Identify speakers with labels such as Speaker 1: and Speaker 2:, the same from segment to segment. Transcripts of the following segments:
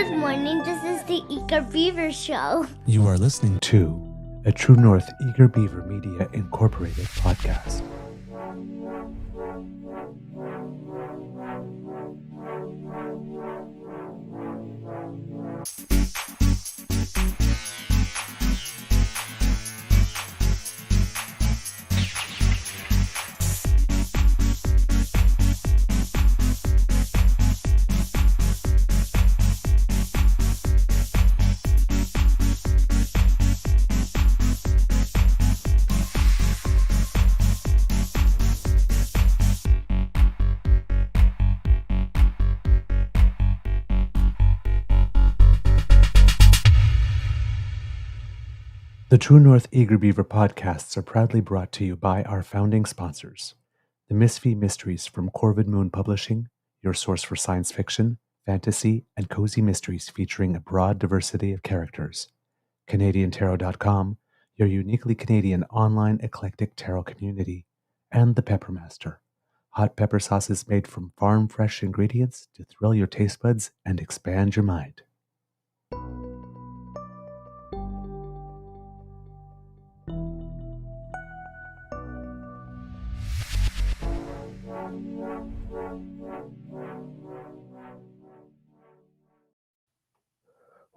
Speaker 1: Good morning. This is the Eager Beaver Show.
Speaker 2: You are listening to a True North Eager Beaver Media Incorporated podcast. The True North Eager Beaver podcasts are proudly brought to you by our founding sponsors, the Misfit Mysteries from Corvid Moon Publishing, your source for science fiction, fantasy, and cozy mysteries featuring a broad diversity of characters, CanadianTarot.com, your uniquely Canadian online eclectic tarot community, and the Peppermaster, hot pepper sauces made from farm-fresh ingredients to thrill your taste buds and expand your mind.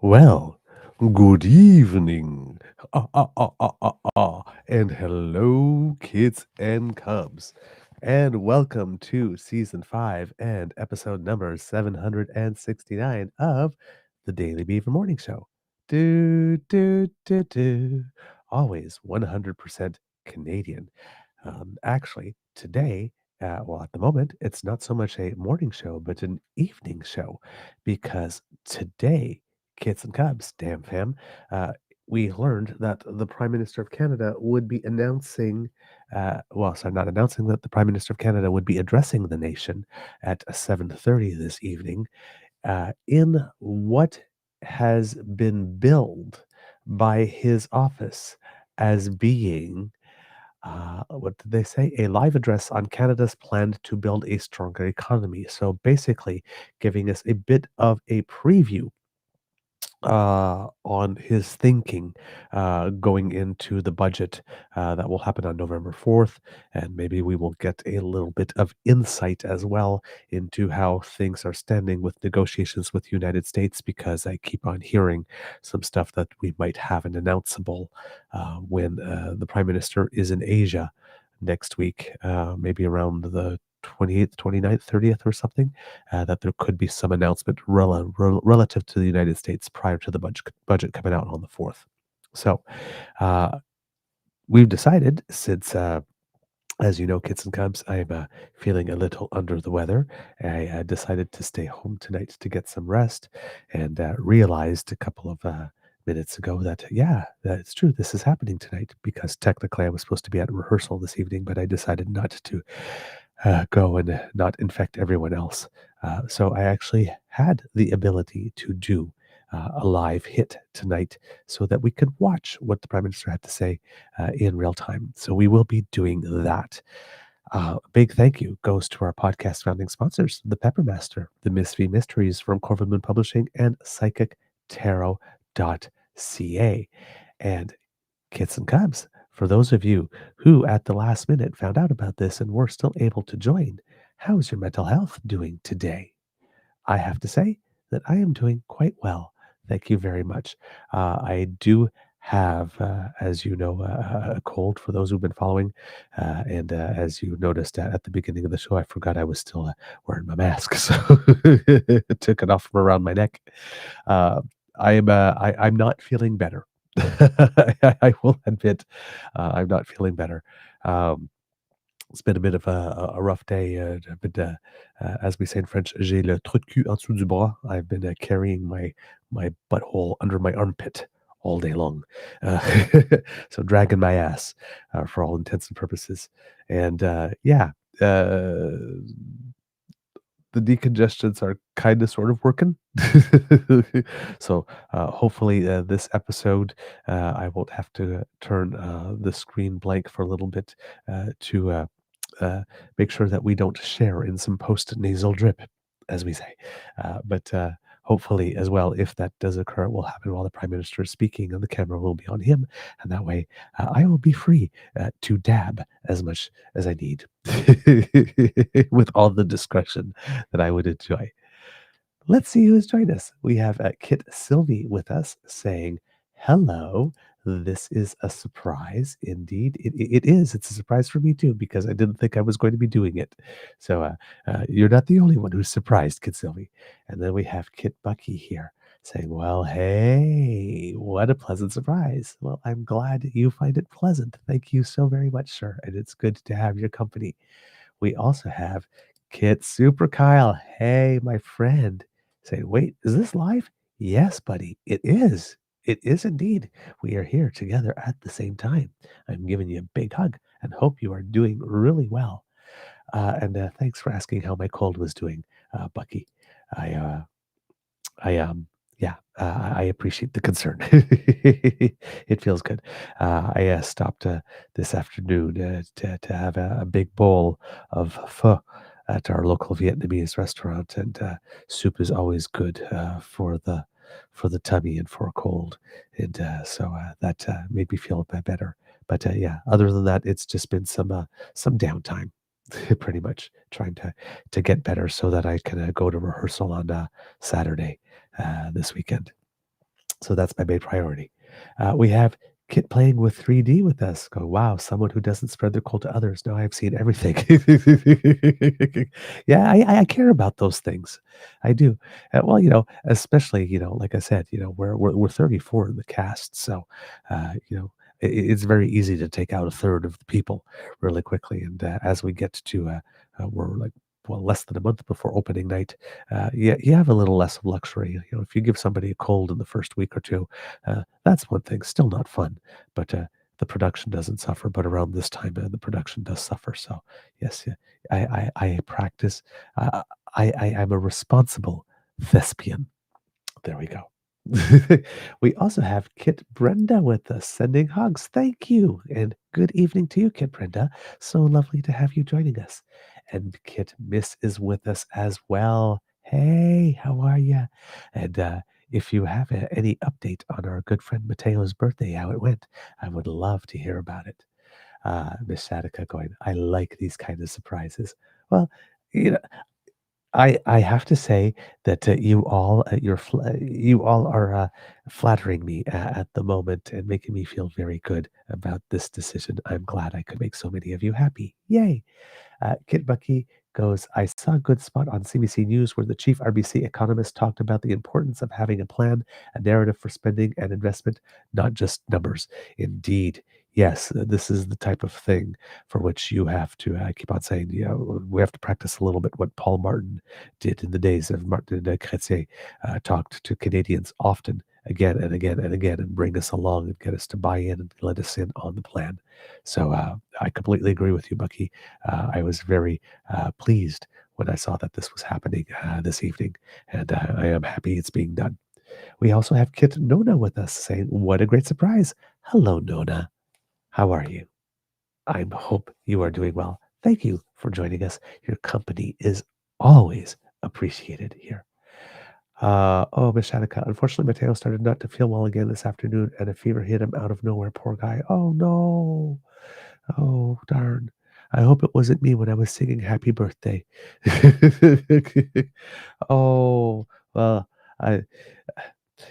Speaker 2: Well, good evening. And hello, kids and cubs. And welcome to season 5 and episode number 769 of the Daily Beaver Morning Show. Do. Always 100% Canadian. Actually, today, at the moment, it's not so much a morning show, but an evening show because today, kids and cubs, DAMFAM, we learned that the Prime Minister of Canada would be announcing, not announcing that the Prime Minister of Canada would be addressing the nation at 7:30 this evening in what has been billed by his office as being what did they say? A live address on Canada's plan to build a stronger economy. So basically, giving us a bit of a preview on his thinking going into the budget that will happen on November 4th. And maybe we will get a little bit of insight as well into how things are standing with negotiations with the United States, because I keep on hearing some stuff that we might have an announceable when the Prime Minister is in Asia next week, maybe around the 28th, 29th, 30th or something, that there could be some announcement relative to the United States prior to the budget coming out on the 4th. So we've decided, since, as you know, kids and cubs, I'm feeling a little under the weather. I decided to stay home tonight to get some rest, and realized a couple of minutes ago that, yeah, that's true. This is happening tonight, because technically I was supposed to be at rehearsal this evening, but I decided not to go and not infect everyone else. So I actually had the ability to do a live hit tonight so that we could watch what the Prime Minister had to say in real time. So we will be doing that. A big thank you goes to our podcast founding sponsors, the Peppermaster, the Misfit Mysteries from Corvid Moon Publishing, and PsychicTarot.ca. And kids and cubs, for those of you who at the last minute found out about this and were still able to join, how's your mental health doing today? I have to say that I am doing quite well. Thank you very much. I do have, as you know, a cold for those who've been following. And as you noticed at the beginning of the show, I forgot I was still wearing my mask. So took it off from around my neck. I'm not feeling better. I will admit, I'm not feeling better. Um, it's been a bit of a rough day. As we say in French, j'ai le trou de cul en dessous du bras. I've been carrying my butthole under my armpit all day long, uh, so dragging my ass for all intents and purposes. And yeah, the decongestions are kind of sort of working. So hopefully this episode, I won't have to turn the screen blank for a little bit to make sure that we don't share in some post nasal drip, as we say. But hopefully, as well, if that does occur, it will happen while the Prime Minister is speaking and the camera will be on him. And that way, I will be free to dab as much as I need with all the discretion that I would enjoy. Let's see who's joined us. We have Kit Sylvie with us saying, hello. This is a surprise. Indeed, it is. It's a surprise for me too, because I didn't think I was going to be doing it. So you're not the only one who's surprised, Kit Sylvie. And then we have Kit Bucky here saying, well, hey, what a pleasant surprise. Well, I'm glad you find it pleasant. Thank you so very much, sir. And it's good to have your company. We also have Kit Super Kyle. Hey, my friend. Say, wait, is this live? Yes, buddy, it is. It is indeed. We are here together at the same time. I'm giving you a big hug and hope you are doing really well. And thanks for asking how my cold was doing, Bucky. I yeah, I appreciate the concern. It feels good. I stopped this afternoon to have a big bowl of pho at our local Vietnamese restaurant, and soup is always good for the tummy and for a cold, and so that made me feel a bit better. But yeah, other than that, it's just been some downtime. Pretty much trying to get better so that I can go to rehearsal on Saturday this weekend. So that's my main priority. We have Kit playing with 3D with us. Go, wow, someone who doesn't spread their cold to others. Now I've seen everything. Yeah, I care about those things. I do. Well, especially, like I said, we're 34 in the cast. So, it's very easy to take out a third of the people really quickly. And as we get to, we're like, well, less than a month before opening night, you have a little less of luxury. If you give somebody a cold in the first week or two, that's one thing. Still not fun, but the production doesn't suffer. But around this time, the production does suffer. So yes, yeah, I practice. I'm a responsible thespian. There we go. We also have Kit Brenda with us, sending hugs. Thank you. And good evening to you, Kit Brenda. So lovely to have you joining us. And Kit Miss is with us as well. Hey, how are you? And if you have any update on our good friend Mateo's birthday, how it went, I would love to hear about it. Miss Sadika going, I like these kind of surprises. Well, you know, I have to say that you all are flattering me at the moment and making me feel very good about this decision. I'm glad I could make so many of you happy. Yay! Kit Bucky goes, I saw a good spot on CBC News where the chief RBC economist talked about the importance of having a plan, a narrative for spending and investment, not just numbers. Indeed. Yes, this is the type of thing for which you have to keep on saying, we have to practice a little bit what Paul Martin did in the days of Martin Chrétien, talked to Canadians often, again and again and again, and bring us along and get us to buy in and let us in on the plan. So I completely agree with you, Bucky. I was very pleased when I saw that this was happening this evening, and I am happy it's being done. We also have Kit Nona with us saying, what a great surprise. Hello, Nona. How are you? I hope you are doing well. Thank you for joining us. Your company is always appreciated here. Miss Shanika, unfortunately, Mateo started not to feel well again this afternoon, and a fever hit him out of nowhere. Poor guy. Oh, no. Oh, darn. I hope it wasn't me when I was singing happy birthday. Oh, well, I,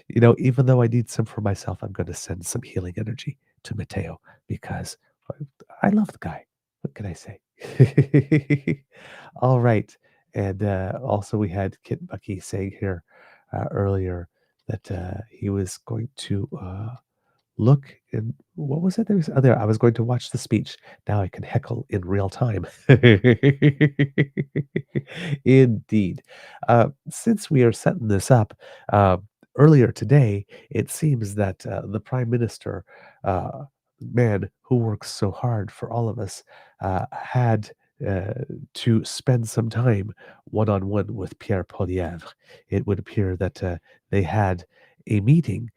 Speaker 2: even though I need some for myself, I'm going to send some healing energy to Mateo because I love the guy. What can I say? All right. And also, we had Kit Bucky saying here earlier that he was going to look in what was it? There. I was going to watch the speech. Now I can heckle in real time. Indeed. Since we are setting this up, earlier today, it seems that the Prime Minister, man who works so hard for all of us, had to spend some time one on one with Pierre Poilievre. It would appear that they had a meeting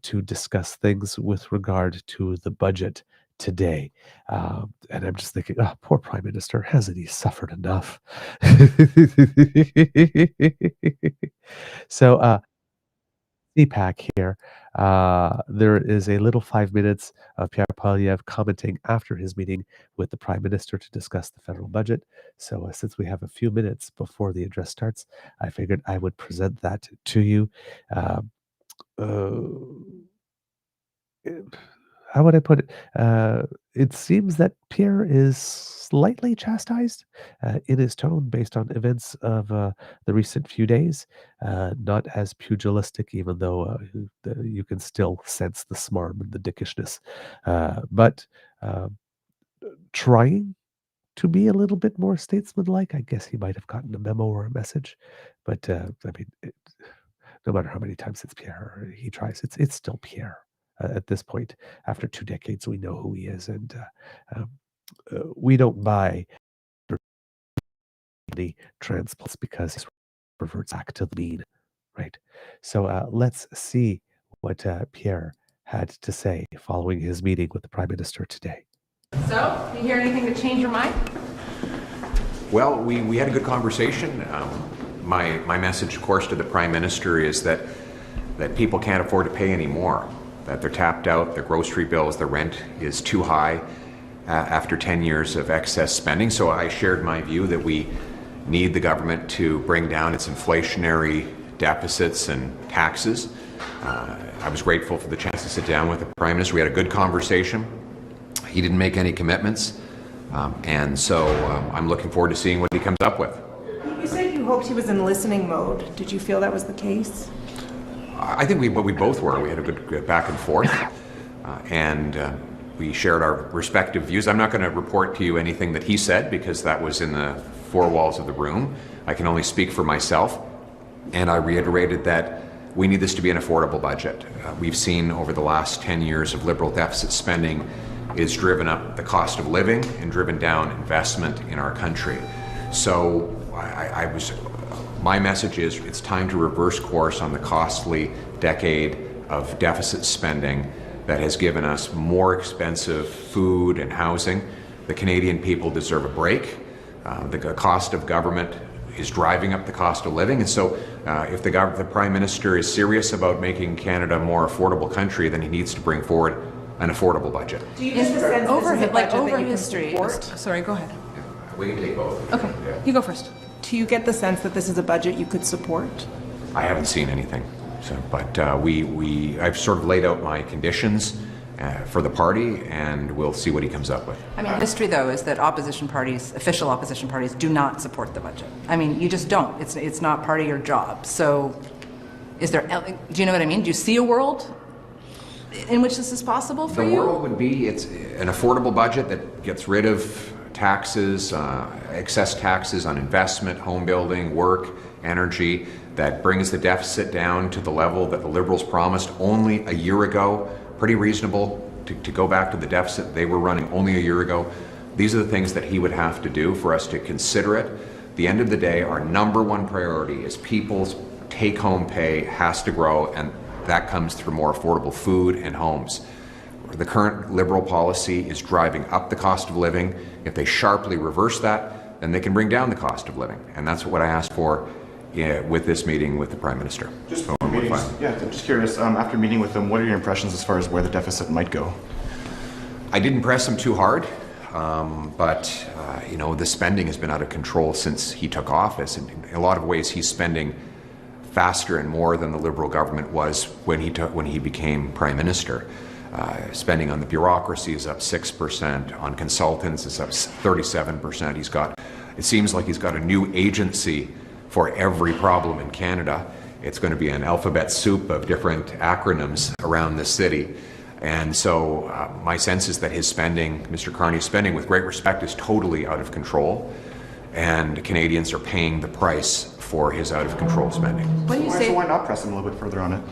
Speaker 2: to discuss things with regard to the budget today. And I'm just thinking, oh, poor Prime Minister, hasn't he suffered enough? So, CPAC here. There is a little 5 minutes of Pierre Poilievre commenting after his meeting with the Prime Minister to discuss the federal budget. So, since we have a few minutes before the address starts, I figured I would present that to you. Um, uh, how would I put it? It seems that Pierre is slightly chastised in his tone based on events of the recent few days. Not as pugilistic, even though you can still sense the smarm and the dickishness. But trying to be a little bit more statesmanlike. I guess he might have gotten a memo or a message. But I mean, no matter how many times it's Pierre, he tries. It's still Pierre at this point. After 2 decades, we know who he is, and we don't buy the transplants because he reverts back to the mean, right? So let's see what Pierre had to say following his meeting with the Prime Minister today.
Speaker 3: So, you hear anything to change your mind?
Speaker 4: Well, we had a good conversation. My message, of course, to the Prime Minister is that people can't afford to pay anymore, that they're tapped out, their grocery bills, their rent is too high after 10 years of excess spending. So I shared my view that we need the government to bring down its inflationary deficits and taxes. I was grateful for the chance to sit down with the Prime Minister. We had a good conversation. He didn't make any commitments, and so I'm looking forward to seeing what he comes up with.
Speaker 3: You said you hoped he was in listening mode. Did you feel that was the case?
Speaker 4: I think we both were. We had a good back and forth, and we shared our respective views. I'm not going to report to you anything that he said because that was in the four walls of the room. I can only speak for myself, and I reiterated that we need this to be an affordable budget. We've seen over the last 10 years of Liberal deficit spending is driven up the cost of living and driven down investment in our country. So my message is it's time to reverse course on the costly decade of deficit spending that has given us more expensive food and housing. The Canadian people deserve a break. The cost of government is driving up the cost of living, and so if the Prime Minister is serious about making Canada a more affordable country, then he needs to bring forward an affordable budget.
Speaker 3: Do you get the sense
Speaker 5: over
Speaker 3: this is a budget
Speaker 5: over
Speaker 3: that you can
Speaker 5: history?
Speaker 3: support?
Speaker 5: Sorry, go ahead.
Speaker 4: We can take both.
Speaker 5: Okay, you go first.
Speaker 3: Do you get the sense that this is a budget you could support?
Speaker 4: I haven't seen anything, but I've sort of laid out my conditions for the party, and we'll see what he comes up with.
Speaker 5: I mean, history though is that opposition parties, official opposition parties, do not support the budget. I mean, you just don't. It's not part of your job. So, do you know what I mean? Do you see a world in which this is possible for you?
Speaker 4: The world would be it's an affordable budget that gets rid of taxes, excess taxes on investment, home building, work, energy, that brings the deficit down to the level that the Liberals promised only a year ago. Pretty reasonable to go back to the deficit they were running only a year ago. These are the things that he would have to do for us to consider it. At the end of the day, our number one priority is people's take-home pay has to grow, and that comes through more affordable food and homes. The current Liberal policy is driving up the cost of living. If they sharply reverse that, then they can bring down the cost of living. And that's what I asked for with this meeting with the Prime Minister.
Speaker 6: Just I'm just curious, after meeting with them, what are your impressions as far as where the deficit might go?
Speaker 4: I didn't press him too hard, but the spending has been out of control since he took office. And in a lot of ways, he's spending faster and more than the Liberal government was when he became Prime Minister. Spending on the bureaucracy is up 6%. On consultants, it's up 37%. It seems like he's got a new agency for every problem in Canada. It's going to be an alphabet soup of different acronyms around the city. And so my sense is that his spending, Mr. Carney's spending, with great respect, is totally out of control. And Canadians are paying the price for his out of control spending.
Speaker 6: So why not press him a little bit further on it?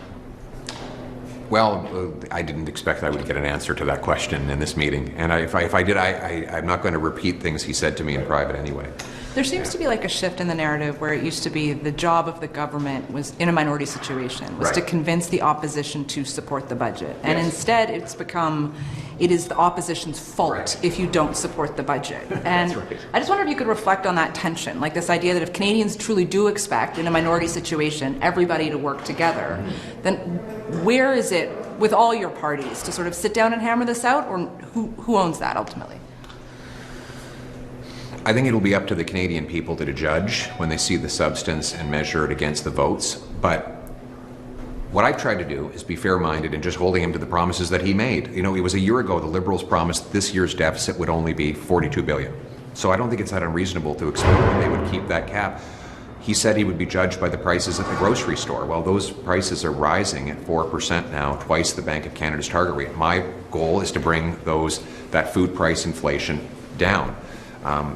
Speaker 4: Well, I didn't expect I would get an answer to that question in this meeting. And if I did, I'm not going to repeat things he said to me in private anyway.
Speaker 5: There seems to be like a shift in the narrative where it used to be the job of the government was in a minority situation was to convince the opposition to support the budget. And instead it's become, it is the opposition's fault if you don't support the budget. And I just wonder if you could reflect on that tension, like this idea that if Canadians truly do expect in a minority situation everybody to work together, then where is it with all your parties to sort of sit down and hammer this out, or who owns that ultimately?
Speaker 4: I think it'll be up to the Canadian people to judge when they see the substance and measure it against the votes. But what I've tried to do is be fair-minded and just holding him to the promises that he made. You know, it was a year ago the Liberals promised this year's deficit would only be $42 billion. So I don't think it's that unreasonable to expect that they would keep that cap. He said he would be judged by the prices at the grocery store. Well, those prices are rising at 4% now, twice the Bank of Canada's target rate. My goal is to bring that food price inflation down.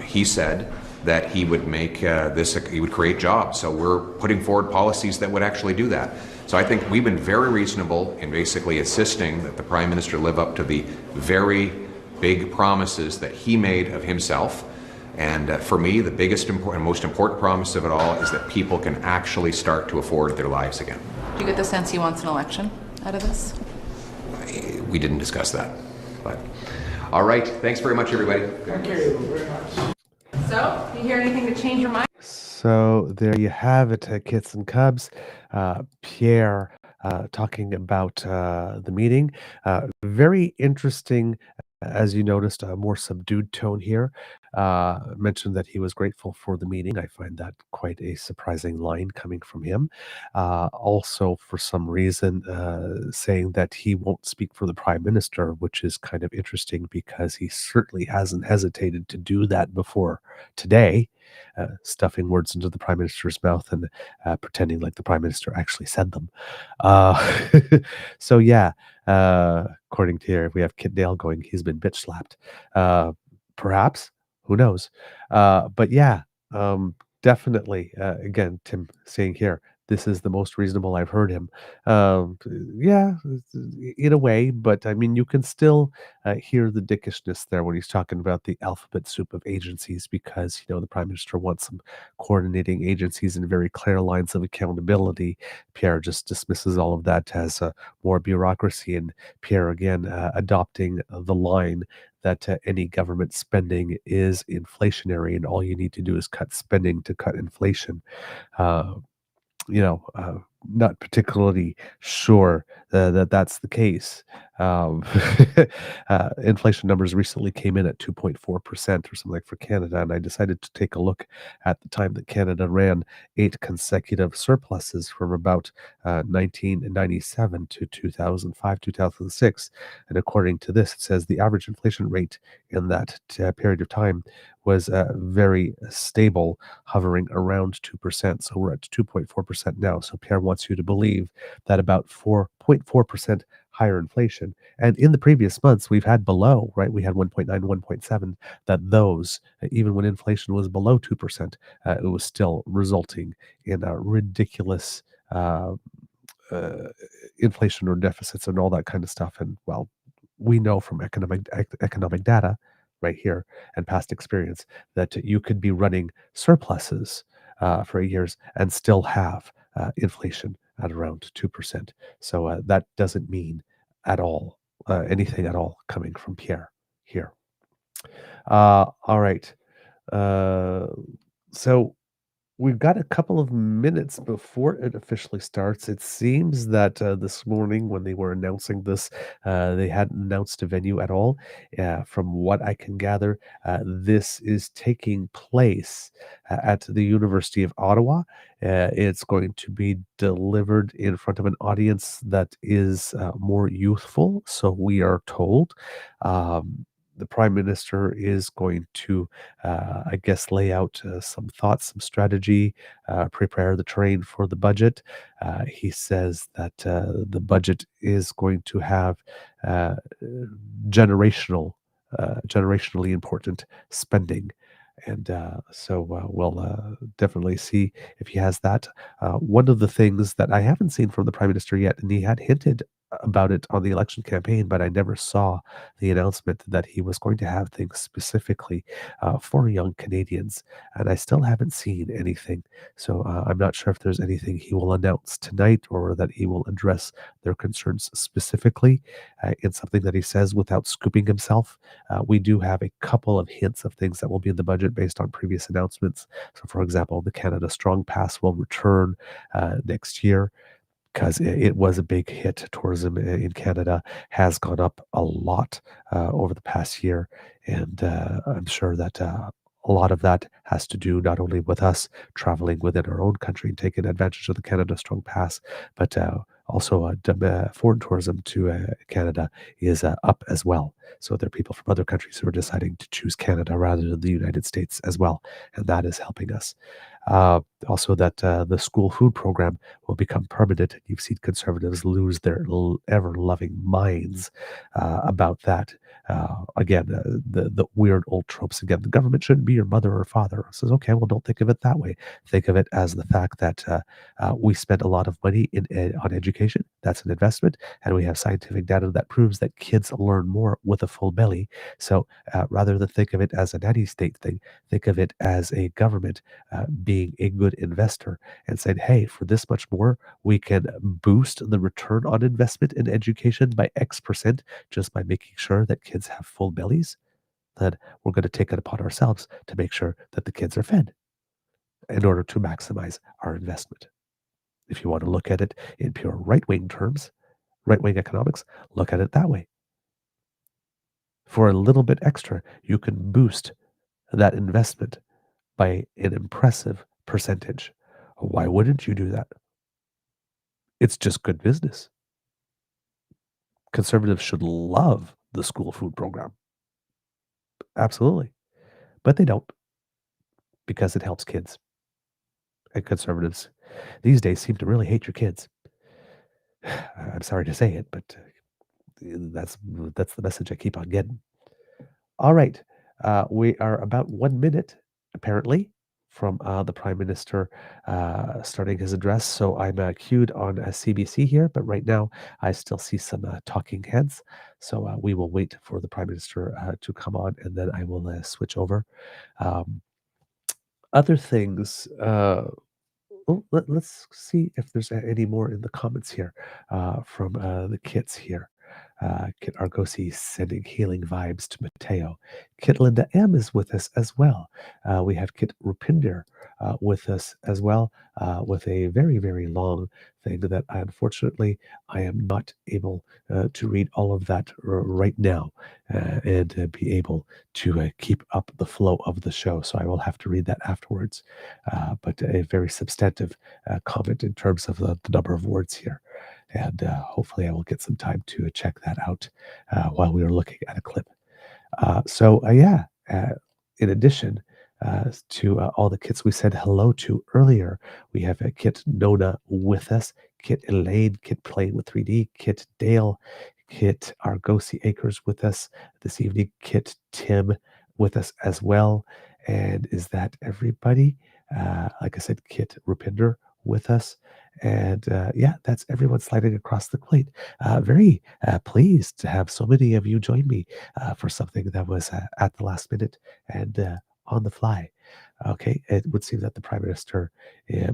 Speaker 4: He said that he would make he would create jobs. So we're putting forward policies that would actually do that. So I think we've been very reasonable in basically insisting that the Prime Minister live up to the very big promises that he made of himself. And for me, the biggest and most important promise of it all is that people can actually start to afford their lives again.
Speaker 5: Do you get the sense he wants an election out of this?
Speaker 4: We didn't discuss that. But all right. Thanks very much, everybody.
Speaker 3: Thank you very much.
Speaker 5: So, do you hear anything to change your mind?
Speaker 2: So there you have it, Kits and Cubs. Pierre talking about the meeting. Very interesting, as you noticed, a more subdued tone here. Mentioned that he was grateful for the meeting. I find that quite a surprising line coming from him. Also, for some reason, saying that he won't speak for the Prime Minister, which is kind of interesting because he certainly hasn't hesitated to do that before today. Stuffing words into the Prime Minister's mouth and pretending like the Prime Minister actually said them. So yeah, according to here, we have Kit Dale going, he's been bitch slapped. Perhaps, who knows? But yeah, definitely, again, Tim saying here, this is the most reasonable I've heard him. Yeah, in a way, but I mean, you can still hear the dickishness there when he's talking about the alphabet soup of agencies because, you know, the Prime Minister wants some coordinating agencies and very clear lines of accountability. Pierre just dismisses all of that as more bureaucracy, and Pierre again adopting the line that any government spending is inflationary and all you need to do is cut spending to cut inflation. Not particularly sure that that's the case. Inflation numbers recently came in at 2.4% or something like for Canada, and I decided to take a look at the time that Canada ran 8 consecutive surpluses from about 1997 to 2005, 2006. And according to this, it says the average inflation rate in that period of time was very stable, hovering around 2%. So we're at 2.4% now. So Pierre wants you to believe that about 4.4% higher inflation. And in the previous months, we've had below, right? We had 1.9, 1.7, that those, even when inflation was below 2%, it was still resulting in a ridiculous inflation or deficits and all that kind of stuff. And well, we know from economic data right here and past experience that you could be running surpluses for years and still have inflation at around 2%. So that doesn't mean at all anything at all coming from Pierre here. All right. So we've got a couple of minutes before it officially starts. It seems that this morning when they were announcing this, they hadn't announced a venue at all. From what I can gather, this is taking place at the University of Ottawa. It's going to be delivered in front of an audience that is more youthful, so we are told. The Prime Minister is going to, I guess, lay out some thoughts, some strategy, prepare the terrain for the budget. He says that the budget is going to have generationally important spending. And so we'll definitely see if he has that. One of the things that I haven't seen from the Prime Minister yet, and he had hinted about it on the election campaign, but I never saw the announcement that he was going to have things specifically for young Canadians. And I still haven't seen anything. So I'm not sure if there's anything he will announce tonight or that he will address their concerns specifically in something that he says without scooping himself. We do have a couple of hints of things that will be in the budget based on previous announcements. So, for example, the Canada Strong Pass will return next year because it was a big hit. Tourism in Canada has gone up a lot over the past year, and I'm sure that a lot of that has to do not only with us traveling within our own country and taking advantage of the Canada Strong Pass, but also foreign tourism to Canada is up as well. So there are people from other countries who are deciding to choose Canada rather than the United States as well, and that is helping us. Also, that the school food program will become permanent. You've seen conservatives lose their ever-loving minds about that. Again, the weird old tropes again. The government shouldn't be your mother or father. Says, okay, well, don't think of it that way. Think of it as the fact that we spend a lot of money on education. That's an investment, and we have scientific data that proves that kids learn more with a full belly. So rather than think of it as a nanny state thing, think of it as a government being a good investor and saying, hey, for this much more, we can boost the return on investment in education by X% just by making sure that kids have full bellies. Then we're going to take it upon ourselves to make sure that the kids are fed in order to maximize our investment. If you want to look at it in pure right-wing terms, right-wing economics, look at it that way. For a little bit extra, you can boost that investment by an impressive percentage. Why wouldn't you do that? It's just good business. Conservatives should love the school food program. Absolutely. But they don't because it helps kids. And conservatives these days seem to really hate your kids. I'm sorry to say it, but that's the message I keep on getting. All right. We are about 1 minute, apparently, from the Prime Minister starting his address. So I'm queued on CBC here, but right now I still see some talking heads. So we will wait for the Prime Minister to come on and then I will switch over. Um, Other things. Let's see if there's any more in the comments here from the kits here. Kit Argosi sending healing vibes to Mateo. Kit Linda M is with us as well. We have Kit Rupinder with us as well with a very, very long thing that unfortunately I am not able to read all of that right now and be able to keep up the flow of the show. So I will have to read that afterwards. But a very substantive comment in terms of the number of words here. And hopefully I will get some time to check that out while we are looking at a clip. In addition to all the kits we said hello to earlier, we have Kit Nona with us, Kit Elaine, Kit Playing with 3D, Kit Dale, Kit Argosi Acres with us this evening, Kit Tim with us as well. And is that everybody? Like I said, Kit Rupinder with us. And that's everyone sliding across the plate. Very pleased to have so many of you join me for something that was at the last minute and on the fly. Okay, it would seem that the Prime Minister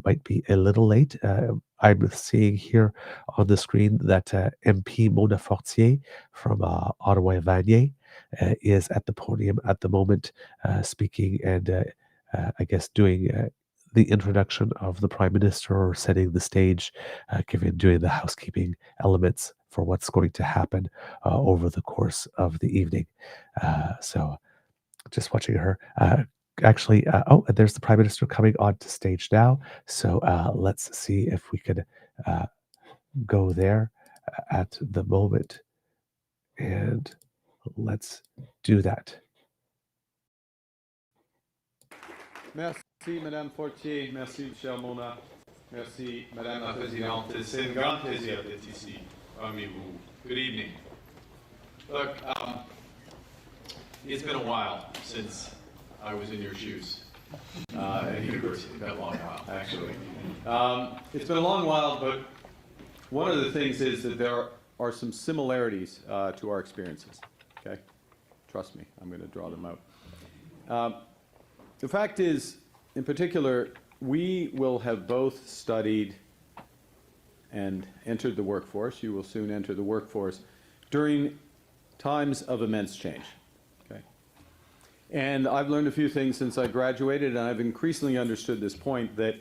Speaker 2: might be a little late. I'm seeing here on the screen that MP Mona Fortier from Ottawa-Vanier is at the podium at the moment speaking and I guess doing the introduction of the Prime Minister or setting the stage, doing the housekeeping elements for what's going to happen over the course of the evening. So just watching her. There's the Prime Minister coming onto stage now. So let's see if we could go there at the moment. And let's do that.
Speaker 7: Merci, Madame Fortier. Merci, cher Mona. Merci, Madame la Présidente. C'est un grand plaisir d'être ici parmi vous. Good evening. Look, it's been a while since I was in your shoes at university. It's been a long while, actually. It's been a long while, but one of the things is that there are some similarities to our experiences, okay? Trust me, I'm going to draw them out. The fact is, in particular, we will have both studied and entered the workforce. You will soon enter the workforce during times of immense change, okay? And I've learned a few things since I graduated, and I've increasingly understood this point that,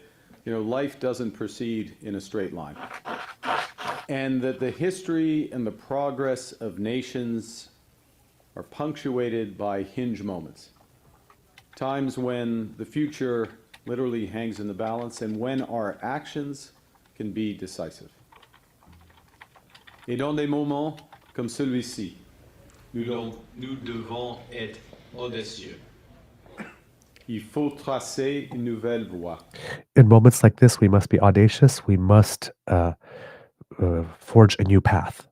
Speaker 7: you know, life doesn't proceed in a straight line. And that the history and the progress of nations are punctuated by hinge moments. Times when the future literally hangs in the balance and when our actions can be decisive. Et dans des moments comme celui-ci,
Speaker 8: nous devons être audacieux.
Speaker 7: Il faut tracer une nouvelle voie.
Speaker 2: In moments like this, we must be audacious. We must forge a new path.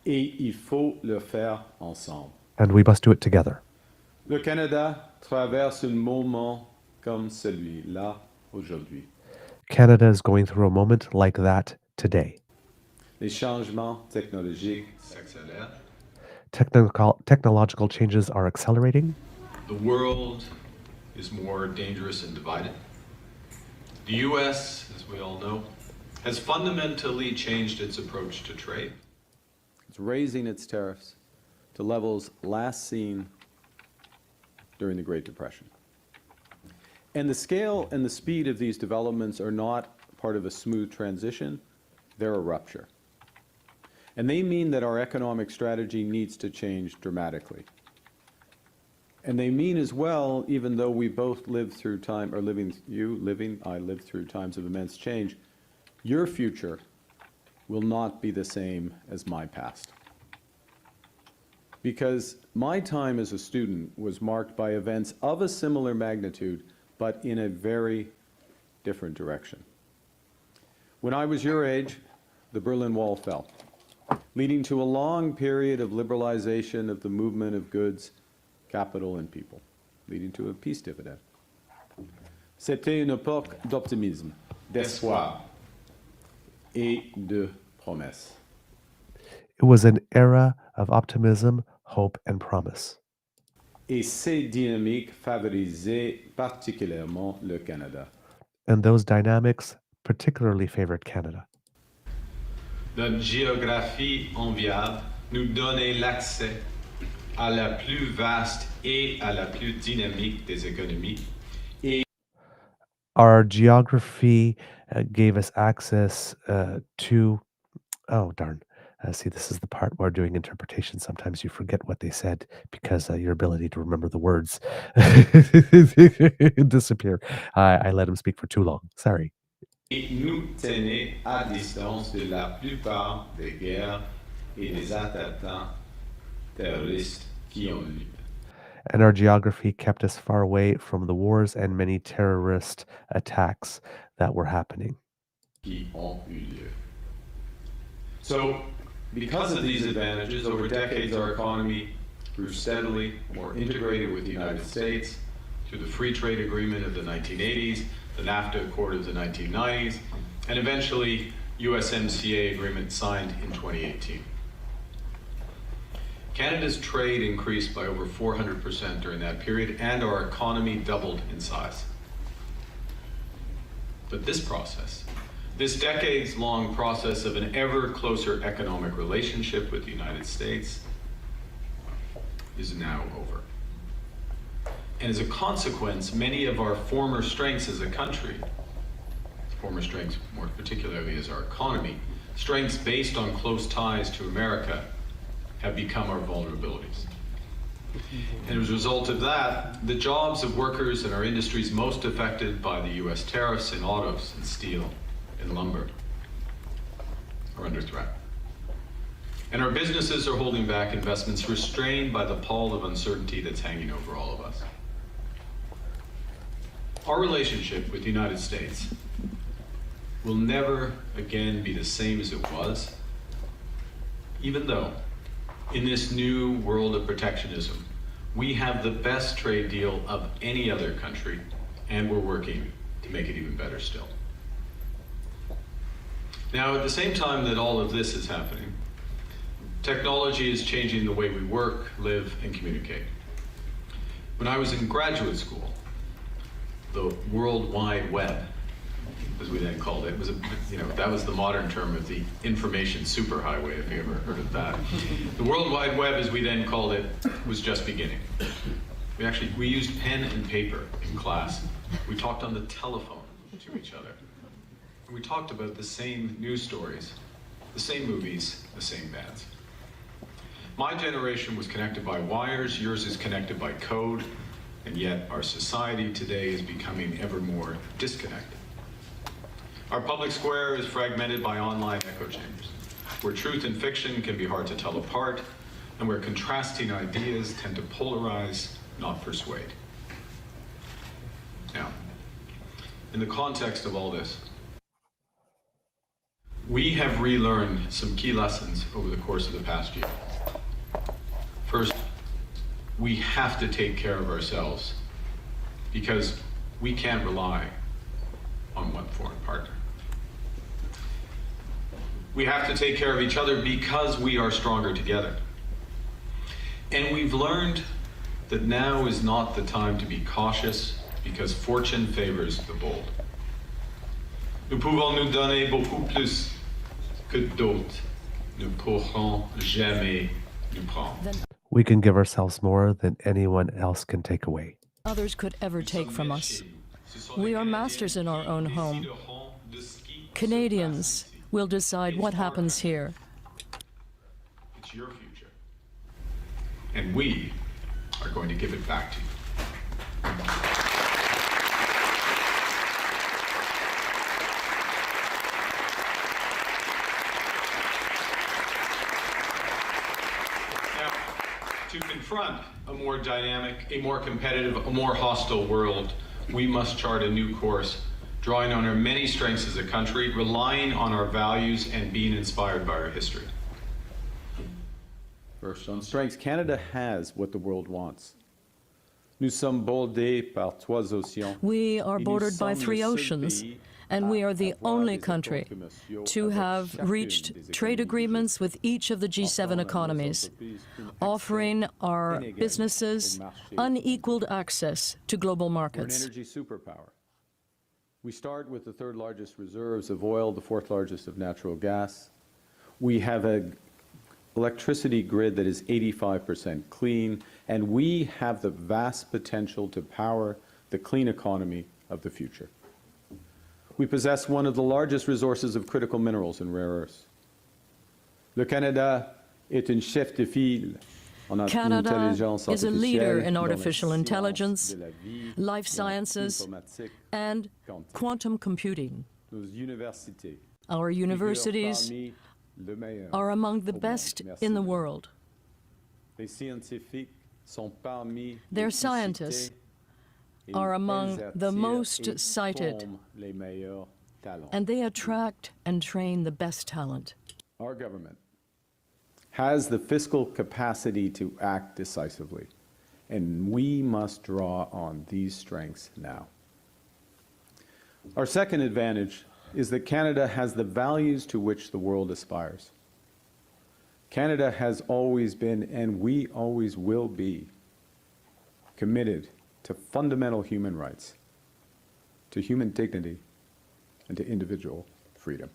Speaker 7: Et il faut le faire ensemble.
Speaker 2: And we must do it together.
Speaker 7: Le Canada traverse un moment comme celui-là aujourd'hui.
Speaker 2: Canada is going through a moment like that today.
Speaker 7: Les changements technologiques
Speaker 8: S'accélère.
Speaker 2: Technological changes are accelerating.
Speaker 8: The world is more dangerous and divided. The U.S., as we all know, has fundamentally changed its approach to trade.
Speaker 7: It's raising its tariffs to levels last seen during the Great Depression. And the scale and the speed of these developments are not part of a smooth transition, they're a rupture. And they mean that our economic strategy needs to change dramatically. And they mean as well, even though we both lived through time, or I lived through times of immense change, your future will not be the same as my past. Because my time as a student was marked by events of a similar magnitude, but in a very different direction. When I was your age, the Berlin Wall fell, leading to a long period of liberalization of the movement of goods, capital, and people, leading to a peace dividend. C'était une époque d'optimisme, d'espoir et de promesses.
Speaker 2: It was an era of optimism, hope, and promise.
Speaker 7: Et ces dynamiques favorisaient particulièrement le Canada.
Speaker 2: And those dynamics particularly favored Canada.
Speaker 8: Notre géographie enviable nous donnait l'accès à la plus vaste et à la plus dynamique des économies.
Speaker 2: Our geography gave us access to, oh darn, see, this is the part where doing interpretation, sometimes you forget what they said because your ability to remember the words disappear. I let him speak for too long. Sorry.
Speaker 8: Et nous tenait à distance de la plupart des guerres et des attentats terroristes qui ont lieu.
Speaker 2: And our geography kept us far away from the wars and many terrorist attacks that were happening.
Speaker 8: Qui ont eu lieu. So, because of these advantages, over decades our economy grew steadily more integrated with the United States through the Free Trade Agreement of the 1980s, the NAFTA Accord of the 1990s, and eventually USMCA agreement signed in 2018. Canada's trade increased by over 400% during that period, and our economy doubled in size. But this process, this decades-long process of an ever closer economic relationship with the United States, is now over. And as a consequence, many of our former strengths as a country, former strengths more particularly as our economy, strengths based on close ties to America, have become our vulnerabilities. And as a result of that, the jobs of workers in our industries most affected by the US tariffs in autos and steel and lumber are under threat. And our businesses are holding back investments restrained by the pall of uncertainty that's hanging over all of us. Our relationship with the United States will never again be the same as it was, even though in this new world of protectionism, we have the best trade deal of any other country, and we're working to make it even better still. Now, at the same time that all of this is happening, Technology is changing the way we work, live, and communicate. When I was in graduate school, the World Wide Web, as we then called it, that was the modern term of the information superhighway, if you ever heard of that. The World Wide Web, as we then called it, was just beginning. We used pen and paper in class. We talked on the telephone to each other. And we talked about the same news stories, the same movies, the same bands. My generation was connected by wires, yours is connected by code, and yet our society today is becoming ever more disconnected. Our public square is fragmented by online echo chambers, where truth and fiction can be hard to tell apart, and where contrasting ideas tend to polarize, not persuade. Now, in the context of all this, we have relearned some key lessons over the course of the past year. First, we have to take care of ourselves because we can't rely on one foreign partner. We have to take care of each other because we are stronger together. And we've learned that now is not the time to be cautious because fortune favors the bold. Nous pouvons nous donner beaucoup plus que d'autres ne pourront jamais nous prendre.
Speaker 2: We can give ourselves more than anyone else can take away.
Speaker 9: Others could ever take from us. We are masters in our own home. Canadians will decide what happens here.
Speaker 8: It's your future. And we are going to give it back to you. Now, to confront a more dynamic, a more competitive, a more hostile world, we must chart a new course, drawing on our many strengths as a country, relying on our values, and being inspired by our history.
Speaker 7: First, on strengths, Canada has what the world wants. Nous sommes bordés par trois océans.
Speaker 9: We are bordered by 3 oceans, and we are the only country to have reached trade agreements with each of the G7 economies, offering our businesses unequaled access to global
Speaker 7: We're an
Speaker 9: markets.
Speaker 7: energy superpower. We start with the 3rd largest reserves of oil, the 4th largest of natural gas. We have an electricity grid that is 85% clean, and we have the vast potential to power the clean economy of the future. We possess one of the largest resources of critical minerals and rare earths. Le Canada est un chef de file.
Speaker 9: Canada is a leader in artificial intelligence, life sciences, and quantum computing. Our universities are among the best in the world. Their scientists are among the most cited, and they attract and train the best talent.
Speaker 7: Our government has the fiscal capacity to act decisively, and we must draw on these strengths now. Our second advantage is that Canada has the values to which the world aspires. Canada has always been, and we always will be, committed to fundamental human rights, to human dignity, and to individual freedom.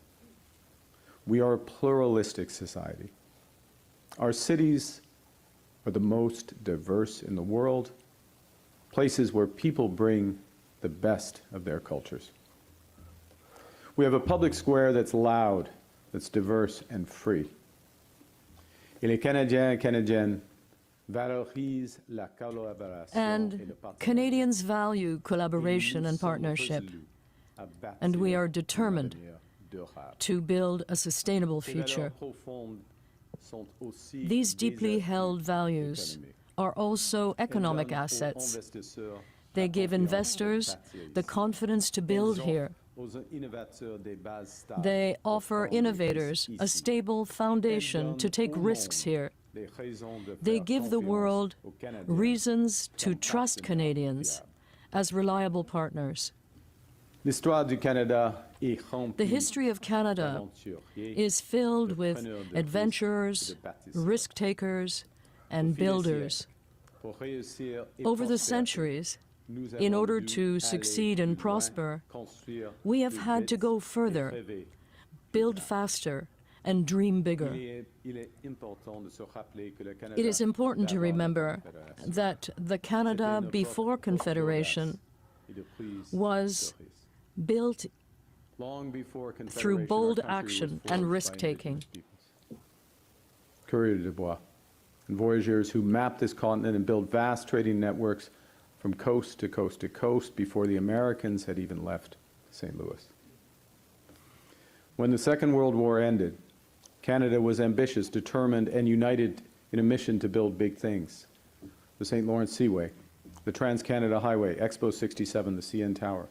Speaker 7: We are a pluralistic society. Our cities are the most diverse in the world, places where people bring the best of their cultures. We have a public square that's loud, that's diverse and free. Et les Canadiens et Canadiennes valorisent la collaboration
Speaker 9: And
Speaker 7: et le partenariat.
Speaker 9: Canadians value collaboration and partnership, and we are determined to build a sustainable future. These deeply held values are also economic assets. They give investors the confidence to build here. They offer innovators a stable foundation to take risks here. They give the world reasons to trust Canadians as reliable partners.
Speaker 7: L'histoire du Canada
Speaker 9: The history of Canada is filled with adventurers, risk-takers, and builders. Over the centuries, in order to succeed and prosper, we have had to go further, build faster, and dream bigger. It is important to remember that the Canada before Confederation was built through bold action and risk-taking.
Speaker 7: Coureurs de bois, and voyageurs who mapped this continent and built vast trading networks from coast to coast to coast before the Americans had even left St. Louis. When the Second World War ended, Canada was ambitious, determined, and united in a mission to build big things. The St. Lawrence Seaway, the Trans-Canada Highway, Expo 67, the CN Tower.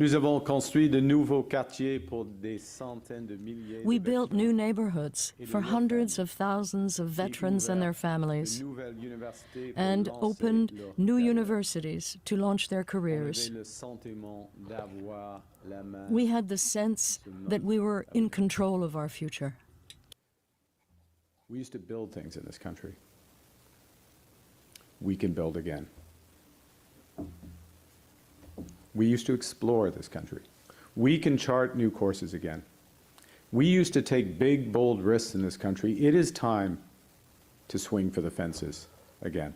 Speaker 7: Nous avons construit de nouveaux quartiers pour des centaines de milliers.
Speaker 9: We built new neighborhoods for hundreds of thousands of veterans and their families, and opened new universities to launch their careers. We had the sense that we were in control of our future.
Speaker 7: We used to build things in this country. We can build again. We used to explore this country. We can chart new courses again. We used to take big, bold risks in this country. It is time to swing for the fences again.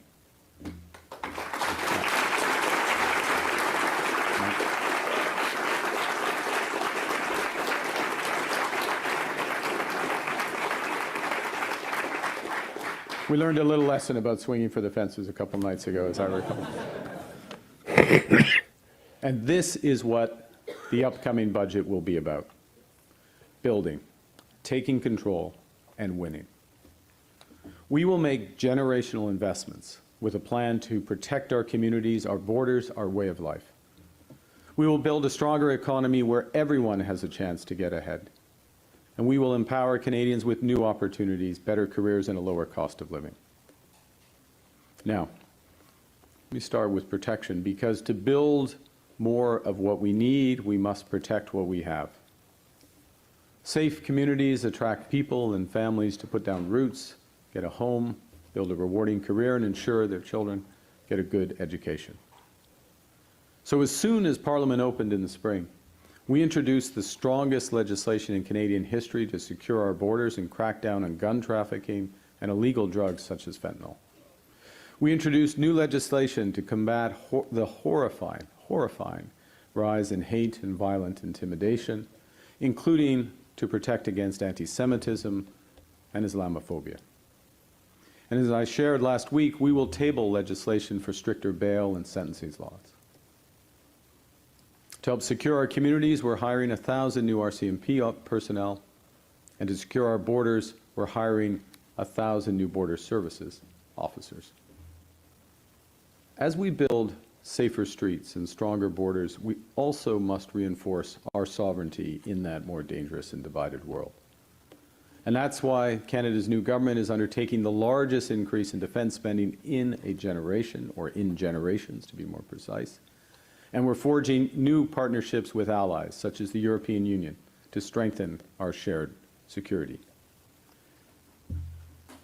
Speaker 7: We learned a little lesson about swinging for the fences a couple nights ago, as I recall. And this is what the upcoming budget will be about: building, taking control, and winning. We will make generational investments with a plan to protect our communities, our borders, our way of life. We will build a stronger economy where everyone has a chance to get ahead. And we will empower Canadians with new opportunities, better careers, and a lower cost of living. Now, let me start with protection, because to build more of what we need, we must protect what we have. Safe communities attract people and families to put down roots, get a home, build a rewarding career, and ensure their children get a good education. So as soon as Parliament opened in the spring, we introduced the strongest legislation in Canadian history to secure our borders and crack down on gun trafficking and illegal drugs such as fentanyl. We introduced new legislation to combat the horrifying rise in hate and violent intimidation, including to protect against anti-Semitism and Islamophobia. And as I shared last week, we will table legislation for stricter bail and sentencing laws. To help secure our communities, we're hiring 1,000 new RCMP personnel, and to secure our borders, we're hiring 1,000 new border services officers. As we build safer streets and stronger borders, we also must reinforce our sovereignty in that more dangerous and divided world. And that's why Canada's new government is undertaking the largest increase in defense spending in a generation, or in generations to be more precise. And we're forging new partnerships with allies, such as the European Union, to strengthen our shared security.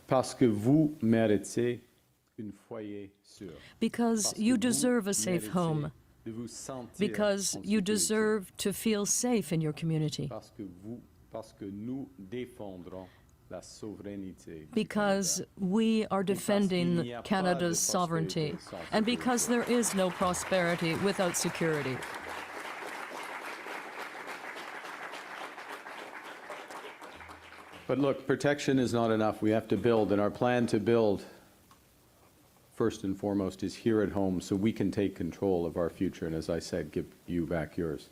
Speaker 7: Parce que vous méritez un foyer sûr.
Speaker 9: Because you deserve a safe home. Because you deserve to feel safe in your community. Because we are defending Canada's sovereignty, and because there is no prosperity without security.
Speaker 7: But look, protection is not enough. We have to build, and our plan to build, first and foremost, is here at home so we can take control of our future and, as I said, give you back yours.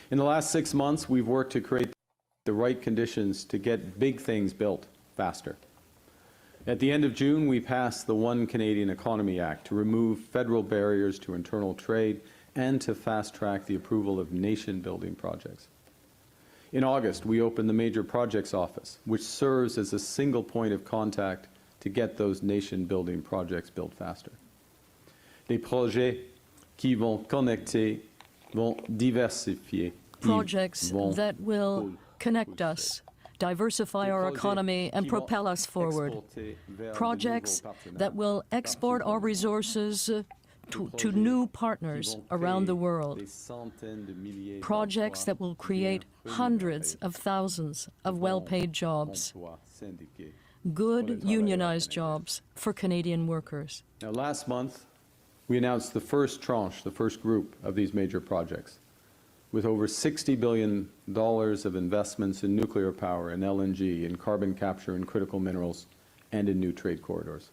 Speaker 7: In the last 6 months, we've worked to create the right conditions to get big things built faster. At the end of June, we passed the One Canadian Economy Act to remove federal barriers to internal trade and to fast-track the approval of nation-building projects. In August, we opened the Major Projects Office, which serves as a single point of contact to get those nation-building projects built faster. Les projets qui vont connecter, vont diversifier
Speaker 9: projects that will connect us, diversify our economy, and propel us forward. Projects that will export our resources to new partners around the world. Projects that will create hundreds of thousands of well-paid jobs. Good unionized jobs for Canadian workers.
Speaker 7: Now, last month, we announced the first tranche, the first group of these major projects, with over $60 billion of investments in nuclear power, in LNG, in carbon capture, in critical minerals, and in new trade corridors.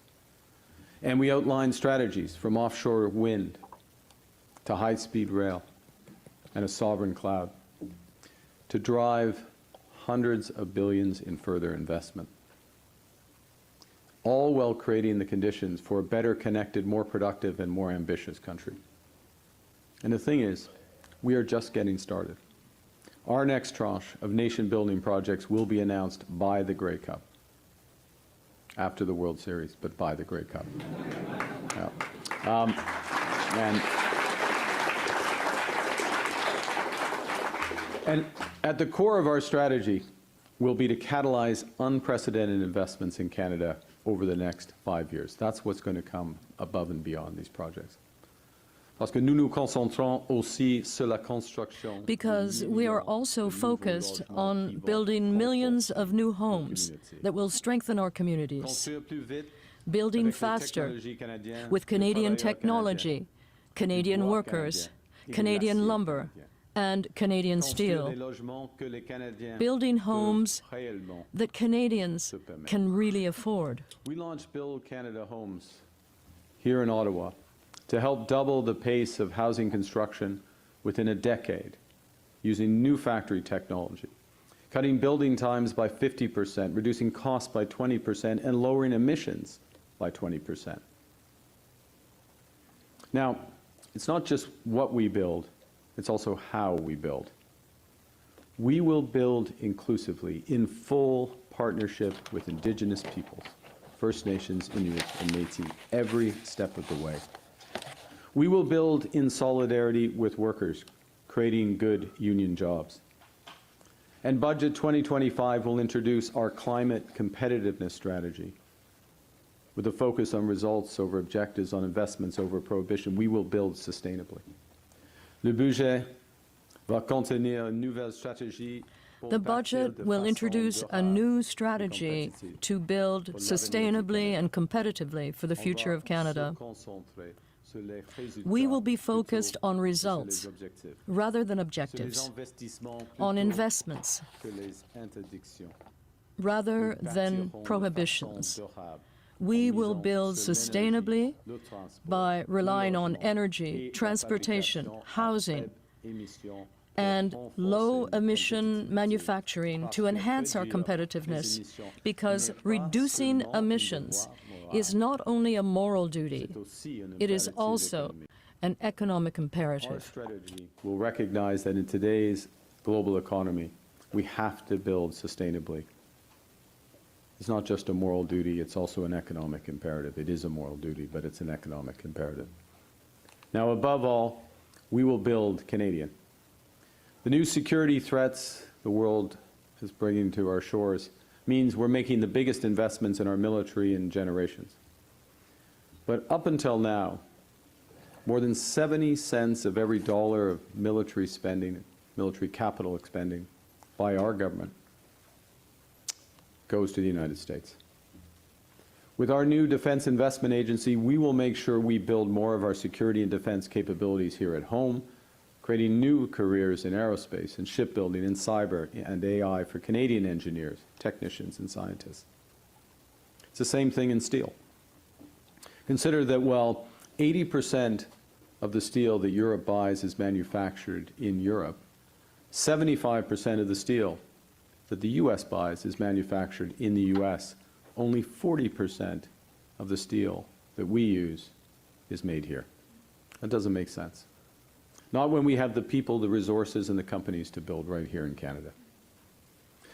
Speaker 7: And we outlined strategies from offshore wind to high-speed rail and a sovereign cloud to drive hundreds of billions in further investment, all while creating the conditions for a better connected, more productive, and more ambitious country. And the thing is, we are just getting started. Our next tranche of nation-building projects will be announced by the Grey Cup, after the World Series, but by the Grey Cup. Yeah. And at the core of our strategy will be to catalyze unprecedented investments in Canada over the next 5 years. That's what's going to come above and beyond these projects.
Speaker 9: Because we are also focused on building millions of new homes that will strengthen our communities, building faster with Canadian technology, Canadian workers, Canadian lumber, and Canadian steel, building homes that Canadians can really afford.
Speaker 7: We launched Build Canada Homes here in Ottawa to help double the pace of housing construction within a decade using new factory technology, cutting building times by 50%, reducing costs by 20%, and lowering emissions by 20%. Now, it's not just what we build, it's also how we build. We will build inclusively in full partnership with Indigenous peoples, First Nations, Inuit, and Métis, every step of the way. We will build in solidarity with workers, creating good union jobs. And Budget 2025 will introduce our climate competitiveness strategy. With a focus on results over objectives, on investments over prohibition, we will build sustainably. Le budget va contenir une nouvelle stratégie.
Speaker 9: The budget will introduce a new strategy to build sustainably and competitively for the future of Canada. We will be focused on results rather than objectives, on investments rather than prohibitions. We will build sustainably by relying on energy, transportation, housing, and low-emission manufacturing to enhance our competitiveness, because reducing emissions is not only a moral duty, it is also an economic imperative.
Speaker 7: Our strategy will recognize that in today's global economy, we have to build sustainably. It's not just a moral duty, it's also an economic imperative. It is a moral duty, but it's an economic imperative. Now, above all, we will build Canadian. The new security threats the world is bringing to our shores means we're making the biggest investments in our military in generations. But up until now, more than 70 cents of every dollar of military spending, military capital expending by our government goes to the United States. With our new Defense Investment Agency, we will make sure we build more of our security and defense capabilities here at home, creating new careers in aerospace and shipbuilding and cyber and AI for Canadian engineers, technicians, and scientists. It's the same thing in steel. Consider that while 80% of the steel that Europe buys is manufactured in Europe, 75% of the steel that the U.S. buys is manufactured in the U.S. Only 40% of the steel that we use is made here. That doesn't make sense. Not when we have the people, the resources, and the companies to build right here in Canada.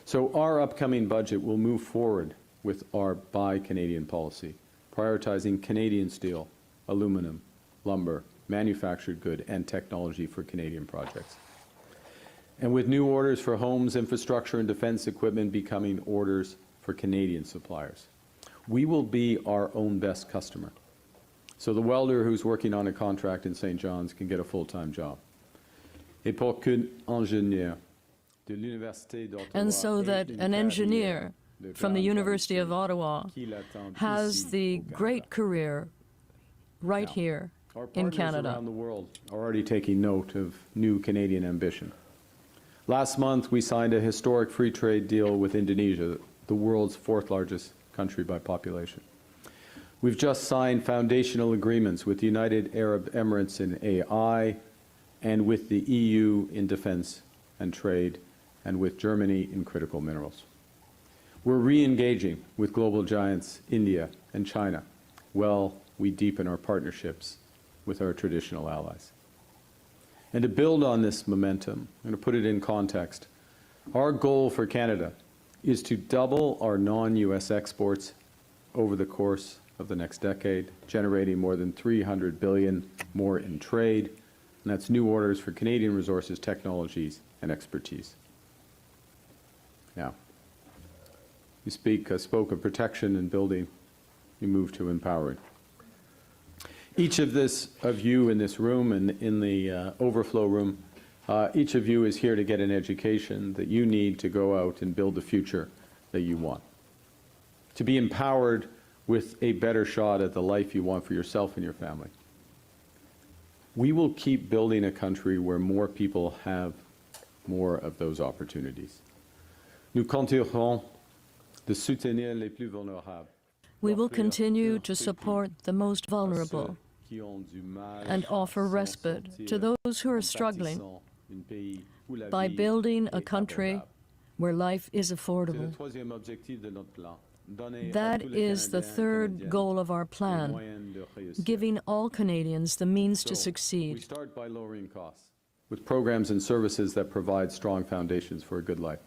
Speaker 7: So our upcoming budget will move forward with our Buy Canadian policy, prioritizing Canadian steel, aluminum, lumber, manufactured good, and technology for Canadian projects. And with new orders for homes, infrastructure, and defense equipment becoming orders for Canadian suppliers, we will be our own best customer. So the welder who's working on a contract in St. John's can get a full-time job. Et pour qu'un ingénieur de l'Université d'Ottawa
Speaker 9: And so that an engineer from the University of Ottawa has the great career right here
Speaker 7: Our
Speaker 9: in
Speaker 7: partners
Speaker 9: Canada.
Speaker 7: around the world are already taking note of new Canadian ambition. Last month, we signed a historic free trade deal with Indonesia, the world's fourth largest country by population. We've just signed foundational agreements with the United Arab Emirates in AI, and with the EU in defense and trade, and with Germany in critical minerals. We're re-engaging with global giants India and China while we deepen our partnerships with our traditional allies. And to build on this momentum, and to put it in context, our goal for Canada is to double our non-US exports over the course of the next decade, generating more than $300 billion more in trade, and that's new orders for Canadian resources, technologies, and expertise. Now, you spoke of protection and building, you move to empowering. Each of you in this room and in the overflow room, each of you is here to get an education that you need to go out and build the future that you want. To be empowered with a better shot at the life you want for yourself and your family. We will keep building a country where more people have more of those opportunities. Nous continuerons de soutenir les plus vulnérables.
Speaker 9: We will continue to support the most vulnerable and offer respite to those who are struggling by building a country where life is affordable. That is the third goal of our plan, giving all Canadians the means to
Speaker 7: We
Speaker 9: succeed.
Speaker 7: start by lowering costs with programs and services that provide strong foundations for a good life.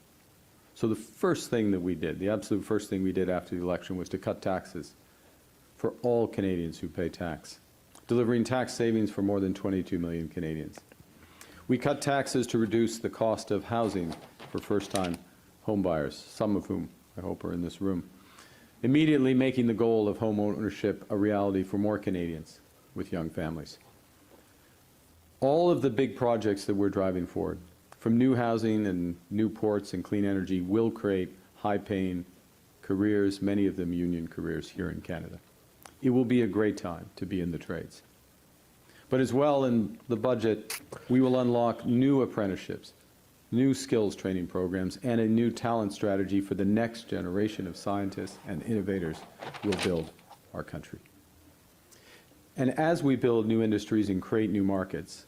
Speaker 7: So the first thing that we did, the absolute first thing we did after the election, was to cut taxes for all Canadians who pay tax, delivering tax savings for more than 22 million Canadians. We cut taxes to reduce the cost of housing for first-time homebuyers, some of whom I hope are in this room, immediately making the goal of home ownership a reality for more Canadians with young families. All of the big projects that we're driving forward, from new housing and new ports and clean energy, will create high-paying careers, many of them union careers here in Canada. It will be a great time to be in the trades. But as well, in the budget, we will unlock new apprenticeships, new skills training programs, and a new talent strategy for the next generation of scientists and innovators who will build our country. And as we build new industries and create new markets,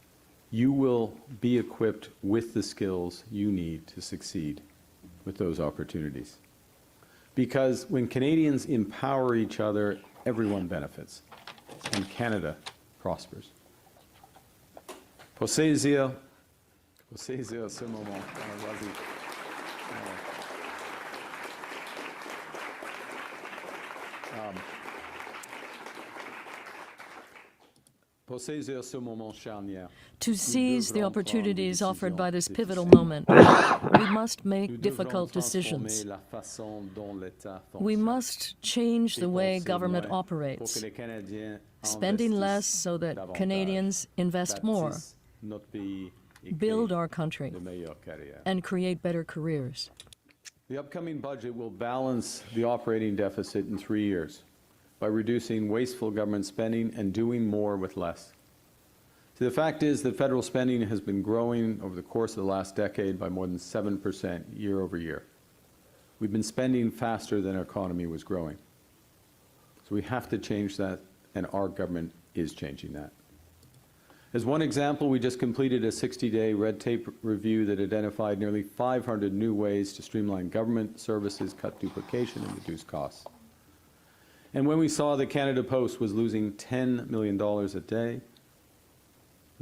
Speaker 7: you will be equipped with the skills you need to succeed with those opportunities. Because when Canadians empower each other, everyone benefits, and Canada prospers. Pour saisir ce moment. Vas-y. Pour saisir ce moment charnière.
Speaker 9: To seize the opportunities offered by this pivotal moment, we must make difficult decisions. We must change the way government operates, spending less so that Canadians invest more, build our country, and create better careers.
Speaker 7: The upcoming budget will balance the operating deficit in 3 years by reducing wasteful government spending and doing more with less. See, the fact is that federal spending has been growing over the course of the last decade by more than 7% year over year. We've been spending faster than our economy was growing. So we have to change that, and our government is changing that. As one example, we just completed a 60-day red tape review that identified nearly 500 new ways to streamline government services, cut duplication, and reduce costs. And when we saw that Canada Post was losing $10 million a day,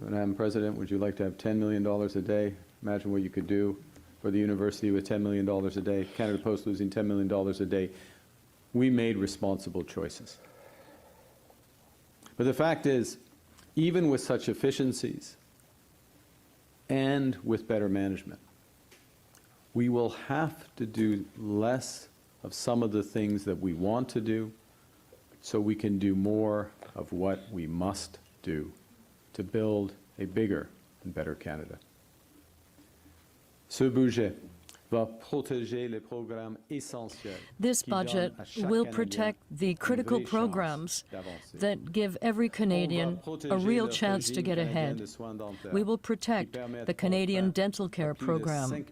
Speaker 7: Madam President, would you like to have $10 million a day? Imagine what you could do for the university with $10 million a day. Canada Post losing $10 million a day. We made responsible choices. But the fact is, even with such efficiencies and with better management, We will have to do less of some of the things that we want to do so we can do more of what we must do to build a bigger and better Canada. Ce budget va protéger les programmes essentiels.
Speaker 9: This budget will protect the critical programs that give every Canadian a real chance to get ahead. We will protect the Canadian Dental Care Program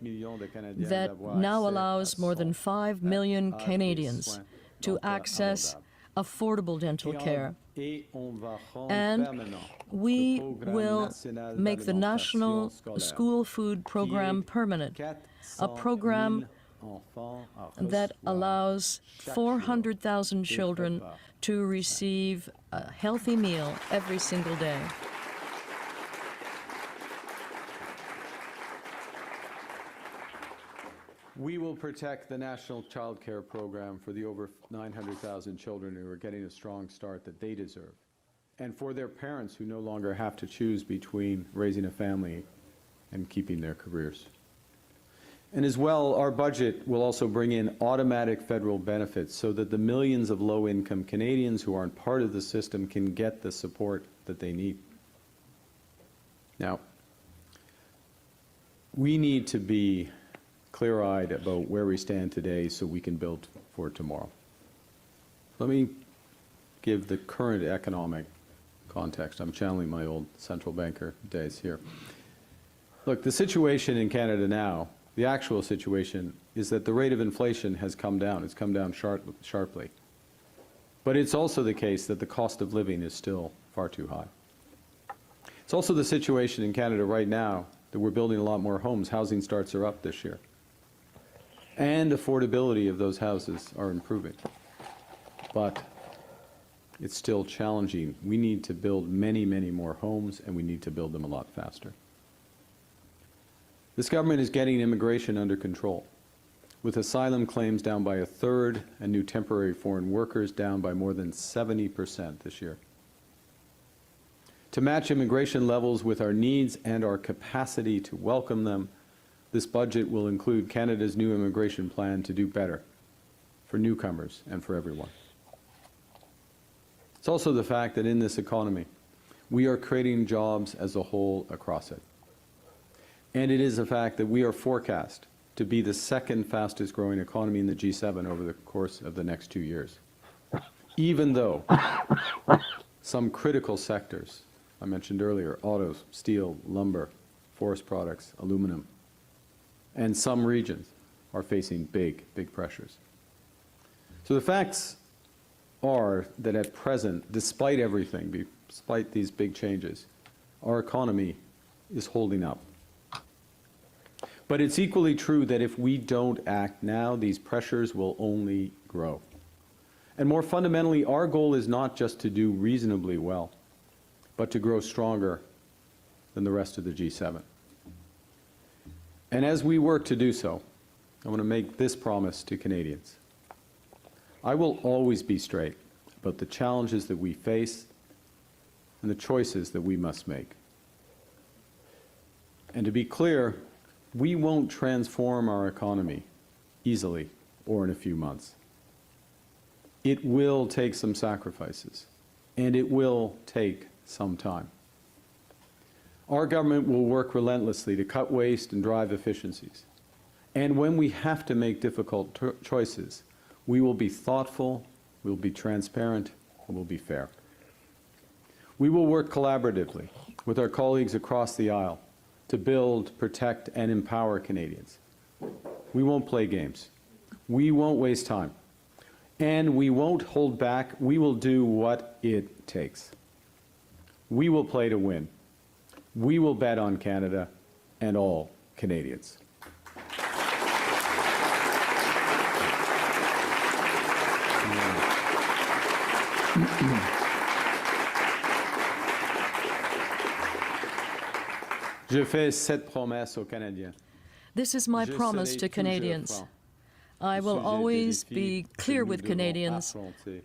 Speaker 9: that now allows more than 5 million Canadians to access affordable dental care. And we will make the National School Food Program permanent, a program that allows 400,000 children to receive a healthy meal every single day.
Speaker 7: We will protect the National Child Care Program for the over 900,000 children who are getting a strong start that they deserve, and for their parents who no longer have to choose between raising a family and keeping their careers. And as well, our budget will also bring in automatic federal benefits so that the millions of low-income Canadians who aren't part of the system can get the support that they need. Now, we need to be clear-eyed about where we stand today so we can build for tomorrow. Let me give the current economic context. I'm channeling my old central banker days here. Look, the situation in Canada now, the actual situation, is that the rate of inflation has come down. It's come down sharply. But it's also the case that the cost of living is still far too high. It's also the situation in Canada right now that we're building a lot more homes. Housing starts are up this year. And affordability of those houses are improving. But it's still challenging. We need to build many, many more homes, and we need to build them a lot faster. This government is getting immigration under control, with asylum claims down by 1/3 and new temporary foreign workers down by more than 70% this year. To match immigration levels with our needs and our capacity to welcome them, this budget will include Canada's new immigration plan to do better for newcomers and for everyone. It's also the fact that in this economy, we are creating jobs as a whole across it. And it is a fact that we are forecast to be the second fastest growing economy in the G7 over the course of the next 2 years. Even though some critical sectors, I mentioned earlier, autos, steel, lumber, forest products, aluminum, and some regions are facing big, big pressures. So the facts are that at present, despite everything, despite these big changes, our economy is holding up. But it's equally true that if we don't act now, these pressures will only grow. And more fundamentally, our goal is not just to do reasonably well, but to grow stronger than the rest of the G7. And as we work to do so, I want to make this promise to Canadians. I will always be straight about the challenges that we face and the choices that we must make. And to be clear, we won't transform our economy easily or in a few months. It will take some sacrifices, and it will take some time. Our government will work relentlessly to cut waste and drive efficiencies. And when we have to make difficult choices, we will be thoughtful, we'll be transparent, and we'll be fair. We will work collaboratively with our colleagues across the aisle to build, protect, and empower Canadians. We won't play games. We won't waste time. And we won't hold back. We will do what it takes. We will play to win. We will bet on Canada and all Canadians. Je fais cette promesse aux Canadiens.
Speaker 9: This is my promise to Canadians. I will always be clear with Canadians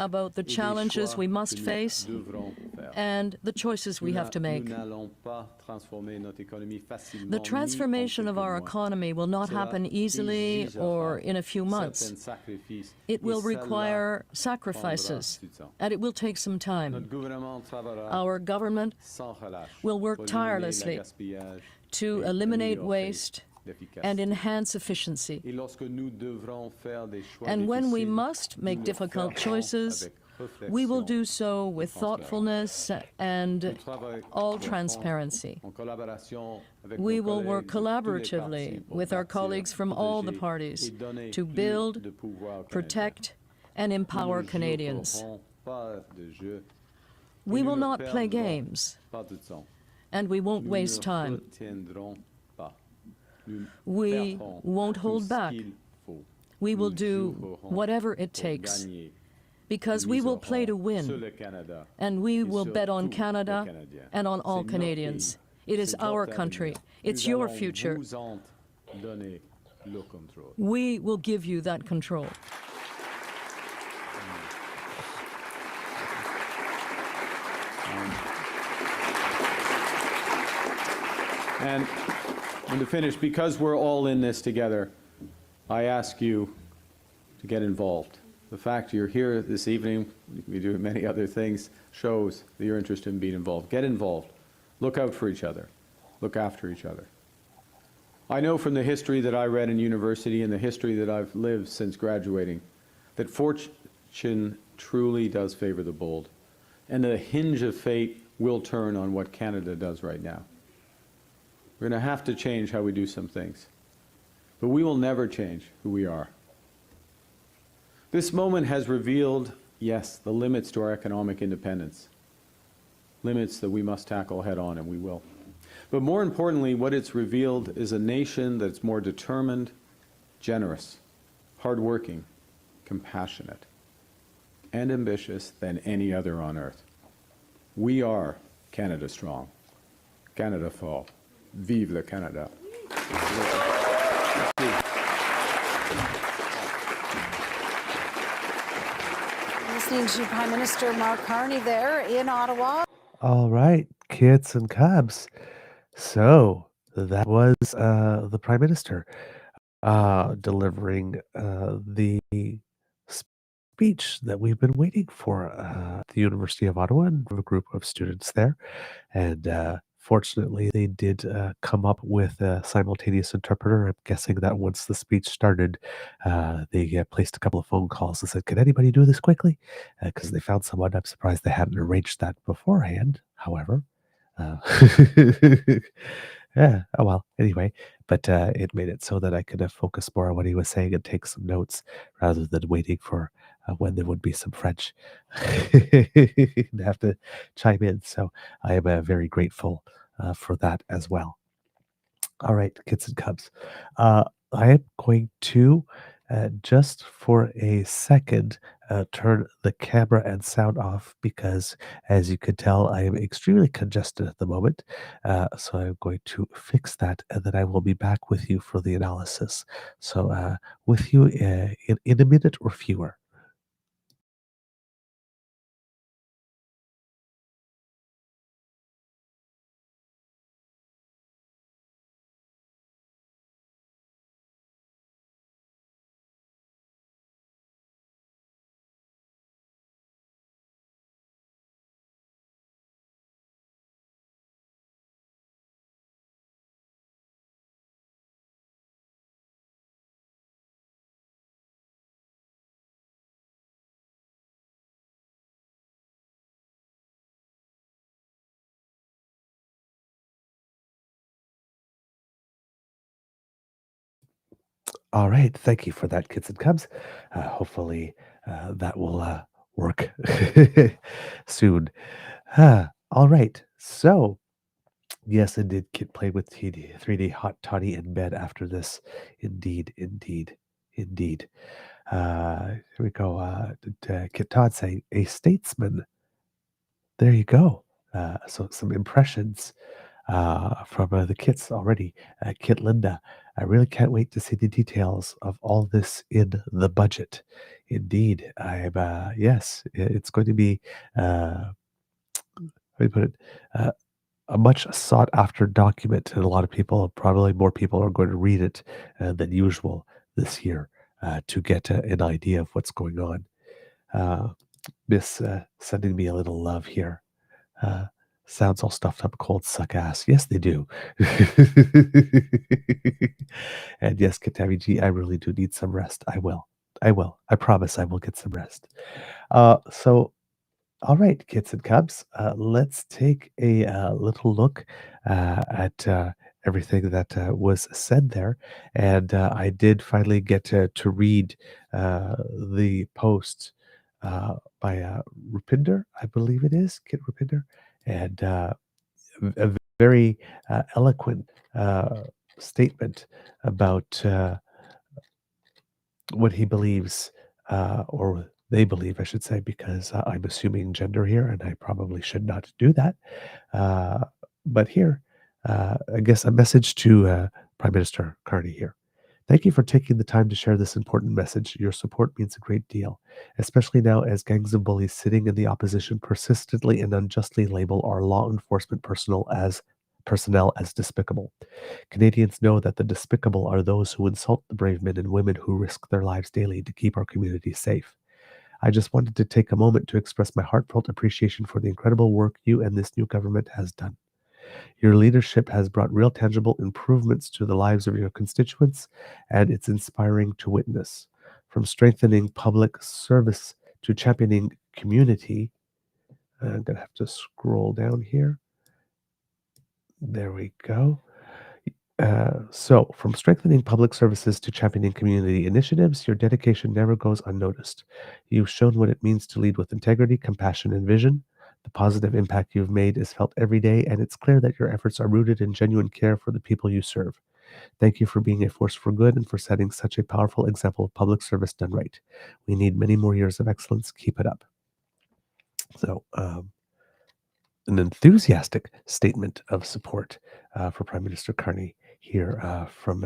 Speaker 9: about the challenges we must face and the choices we have to make. The transformation of our economy will not happen easily or in a few months. It will require sacrifices, and it will take some time. Our government will work tirelessly to eliminate waste and enhance efficiency. And when we must make difficult choices, we will do so with thoughtfulness and all transparency. We will work collaboratively with our colleagues from all the parties to build, protect, and empower Canadians. We will not play games, and we won't waste time. We won't hold back. We will do whatever it takes, because we will play to win, and we will bet on Canada and on all Canadians. It is our country. It's your future. We will give you that control.
Speaker 7: And to finish, because we're all in this together, I ask you to get involved. The fact you're here this evening, we do many other things, shows that you're interested in being involved. Get involved. Look out for each other. Look after each other. I know from the history that I read in university and the history that I've lived since graduating that fortune truly does favor the bold, and the hinge of fate will turn on what Canada does right now. We're going to have to change how we do some things, but we will never change who we are. This moment has revealed, yes, the limits to our economic independence, limits that we must tackle head on, and we will. But more importantly, what it's revealed is a nation that's more determined, generous, hardworking, compassionate, and ambitious than any other on earth. We are Canada strong. Canada fort. Vive le Canada.
Speaker 10: Listening to Prime Minister Mark Carney there in Ottawa.
Speaker 2: All right, kids and cubs. So that was the Prime Minister delivering the speech that we've been waiting for at the University of Ottawa and a group of students there. And fortunately, they did come up with a simultaneous interpreter. I'm guessing that once the speech started, they placed a couple of phone calls and said, "Can anybody do this quickly?" Because they found someone. I'm surprised they hadn't arranged that beforehand, however. Uh, yeah, oh well, anyway, but it made it so that I could focus more on what he was saying and take some notes rather than waiting for when there would be some French and have to chime in. So I am very grateful for that as well. All right, kids and cubs. I am going to just for a second turn the camera and sound off because, as you could tell, I am extremely congested at the moment. So I'm going to fix that, and then I will be back with you for the analysis. So with you in a minute or fewer. All right. Thank you for that, kids and cubs. Hopefully, that will work soon. All right. So, yes, I did play with 3D Hot Toddy in bed after this. Indeed, indeed, indeed. Here we go. Kit Todd saying, a statesman. There you go. So, some impressions from the kits already. Kit Linda, I really can't wait to see the details of all this in the budget. Indeed, yes, it's going to be, how do you put it? Uh, a much sought after document, and a lot of people, probably more people, are going to read it than usual this year to get an idea of what's going on. Uh, Miss sending me a little love here. Uh, Sounds all stuffed up, cold suck ass. Yes, they do. And yes, Katavi G, I really do need some rest. I will. I will. I promise I will get some rest. So all right, kids and cubs, let's take a little look at everything that was said there. And I did finally get to read the post by Rupinder, I believe it is, Kit Rupinder, and a very eloquent statement about what he believes, or they believe, I should say, because I'm assuming gender here, and I probably should not do that. Uh, but here, I guess a message to Prime Minister Carney here. Thank you for taking the time to share this important message. Your support means a great deal, especially now as gangs of bullies sitting in the opposition persistently and unjustly label our law enforcement personnel as despicable. Canadians know that the despicable are those who insult the brave men and women who risk their lives daily to keep our communities safe. I just wanted to take a moment to express my heartfelt appreciation for the incredible work you and this new government has done. Your leadership has brought real tangible improvements to the lives of your constituents, and it's inspiring to witness. From strengthening public service to championing community, I'm going to have to scroll down here. There we go. So, from strengthening public services to championing community initiatives, your dedication never goes unnoticed. You've shown what it means to lead with integrity, compassion, and vision. The positive impact you've made is felt every day, and it's clear that your efforts are rooted in genuine care for the people you serve. Thank you for being a force for good and for setting such a powerful example of public service done right. We need many more years of excellence. Keep it up. So, an enthusiastic statement of support for Prime Minister Carney here from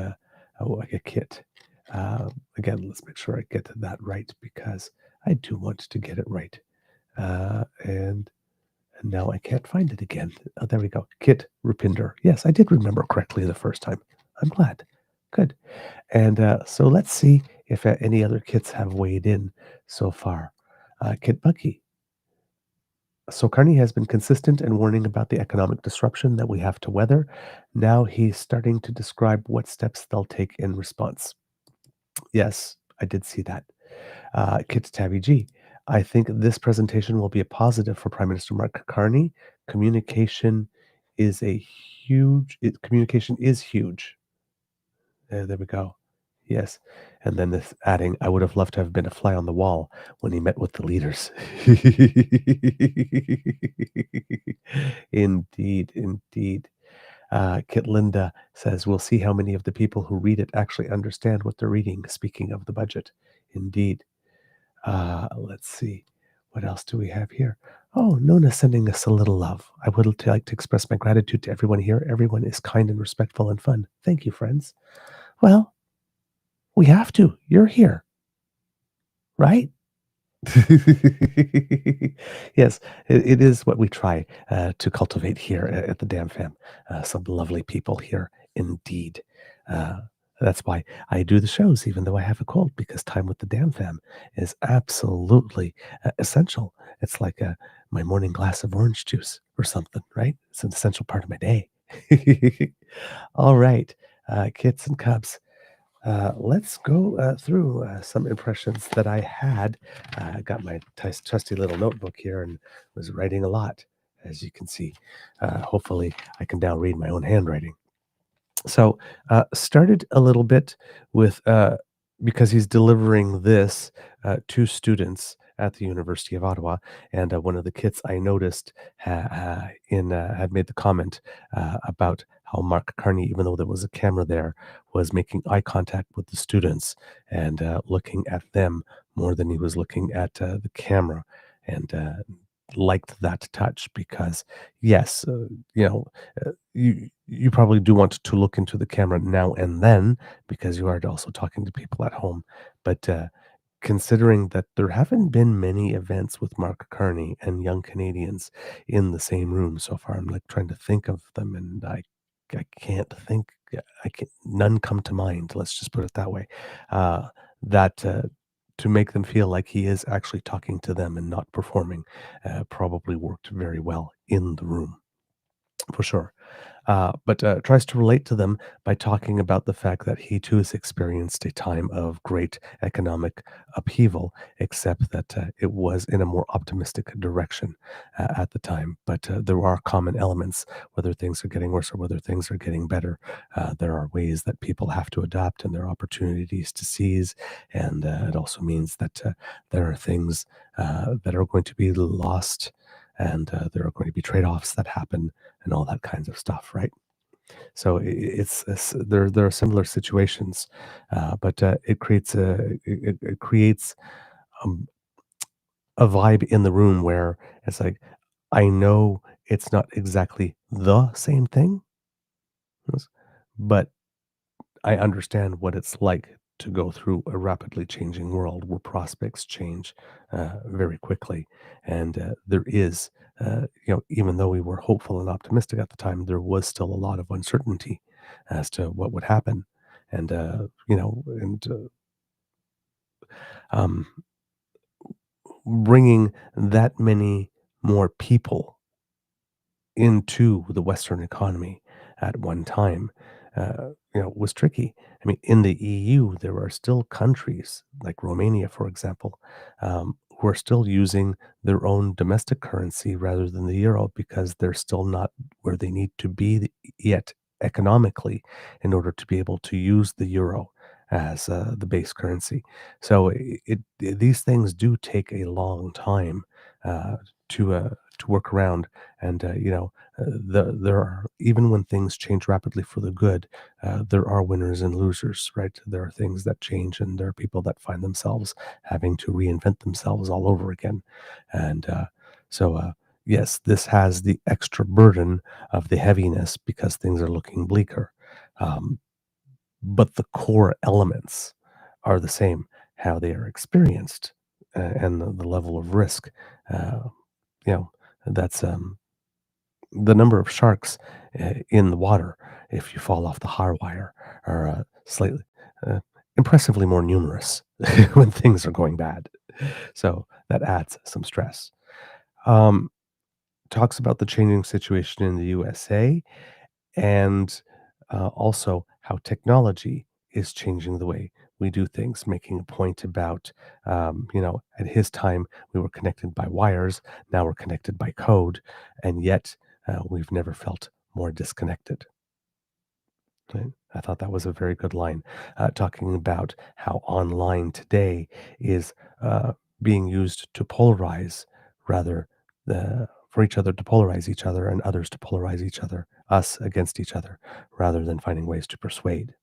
Speaker 2: like a kit. Again, let's make sure I get that right because I do want to get it right. And now I can't find it again. Oh, there we go. Kit Rupinder. Yes, I did remember correctly the first time. I'm glad. Good. And so let's see if any other kits have weighed in so far. Kit Bucky. So Carney has been consistent in warning about the economic disruption that we have to weather. Now he's starting to describe what steps they'll take in response. Yes, I did see that. Kit Tabby G. I think this presentation will be a positive for Prime Minister Mark Carney. Communication is huge. There we go. Yes. And then this adding, I would have loved to have been a fly on the wall when he met with the leaders. Indeed, indeed. Kit Linda says, we'll see how many of the people who read it actually understand what they're reading, speaking of the budget. Indeed. Let's see. What else do we have here? Oh, Nona sending us a little love. I would like to express my gratitude to everyone here. Everyone is kind and respectful and fun. Thank you, friends. Well, we have to. You're here. Right? Yes, it is what we try to cultivate here at the DAMFAM. Some lovely people here, indeed. That's why I do the shows, even though I have a cold, because time with the DAMFAM is absolutely essential. It's like my morning glass of orange juice or something, right? It's an essential part of my day. All right, kits and cubs. Let's go through some impressions that I had. I got my trusty little notebook here and was writing a lot, as you can see. Hopefully, I can now read my own handwriting. So, started a little bit with because he's delivering this to students at the University of Ottawa, and one of the kits I noticed had made the comment about how Mark Carney, even though there was a camera there, was making eye contact with the students and looking at them more than he was looking at the camera, and liked that touch because, yes, you probably do want to look into the camera now and then because you are also talking to people at home. But considering that there haven't been many events with Mark Carney and young Canadians in the same room so far, I'm like trying to think of them, and I can't think. I can none come to mind. Let's just put it that way. That to make them feel like he is actually talking to them and not performing probably worked very well in the room for sure. But tries to relate to them by talking about the fact that he too has experienced a time of great economic upheaval, except that it was in a more optimistic direction at the time. But there are common elements, whether things are getting worse or whether things are getting better. There are ways that people have to adapt and there are opportunities to seize. And it also means that there are things that are going to be lost and there are going to be trade-offs that happen and all that kinds of stuff, right? So there are similar situations, but it creates um, a vibe in the room where it's like I know it's not exactly the same thing, yes, but I understand what it's like to go through a rapidly changing world where prospects change very quickly, and there is, even though we were hopeful and optimistic at the time, there was still a lot of uncertainty as to what would happen, and um, bringing that many more people into the Western economy at one time, was tricky. I mean, in the EU, there are still countries like Romania, for example, who are still using their own domestic currency rather than the euro because they're still not where they need to be yet economically in order to be able to use the euro as the base currency. So these things do take a long time uh, to work around, and there are even when things change rapidly for the good, there are winners and losers, right? There are things that change, and there are people that find themselves having to reinvent themselves all over again, and yes, this has the extra burden of the heaviness because things are looking bleaker, um, but the core elements are the same. How they are experienced and the level of risk, uh, you know, that's the number of sharks in the water if you fall off the high wire are slightly uh, impressively more numerous when things are going bad. So that adds some stress. Um, Talks about the changing situation in the USA and also how technology is changing the way we do things, making a point about, at his time, we were connected by wires, now we're connected by code, and yet we've never felt more disconnected. Right? I thought that was a very good line, talking about how online today is being used to polarize rather for each other to polarize each other and others to polarize each other, us against each other, rather than finding ways to persuade.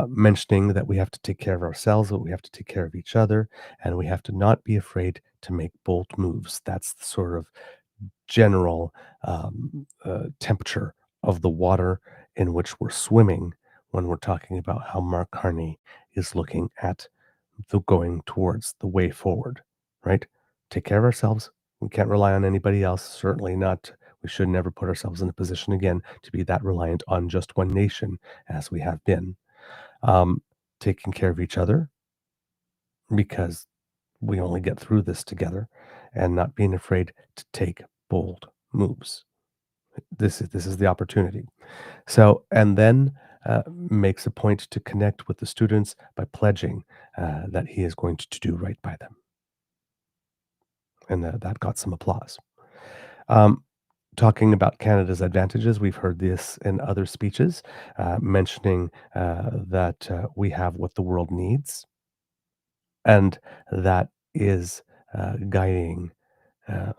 Speaker 2: Mentioning that we have to take care of ourselves, but we have to take care of each other, and we have to not be afraid to make bold moves. That's the sort of general temperature of the water in which we're swimming when we're talking about how Mark Carney is looking at the going towards the way forward, right? Take care of ourselves. We can't rely on anybody else. Certainly not. We should never put ourselves in a position again to be that reliant on just one nation as we have been. Um, Taking care of each other because we only get through this together and not being afraid to take bold moves. This is the opportunity. So, and then makes a point to connect with the students by pledging that he is going to do right by them, and that got some applause. Um, Talking about Canada's advantages, we've heard this in other speeches, mentioning that we have what the world needs, and that is guiding uh,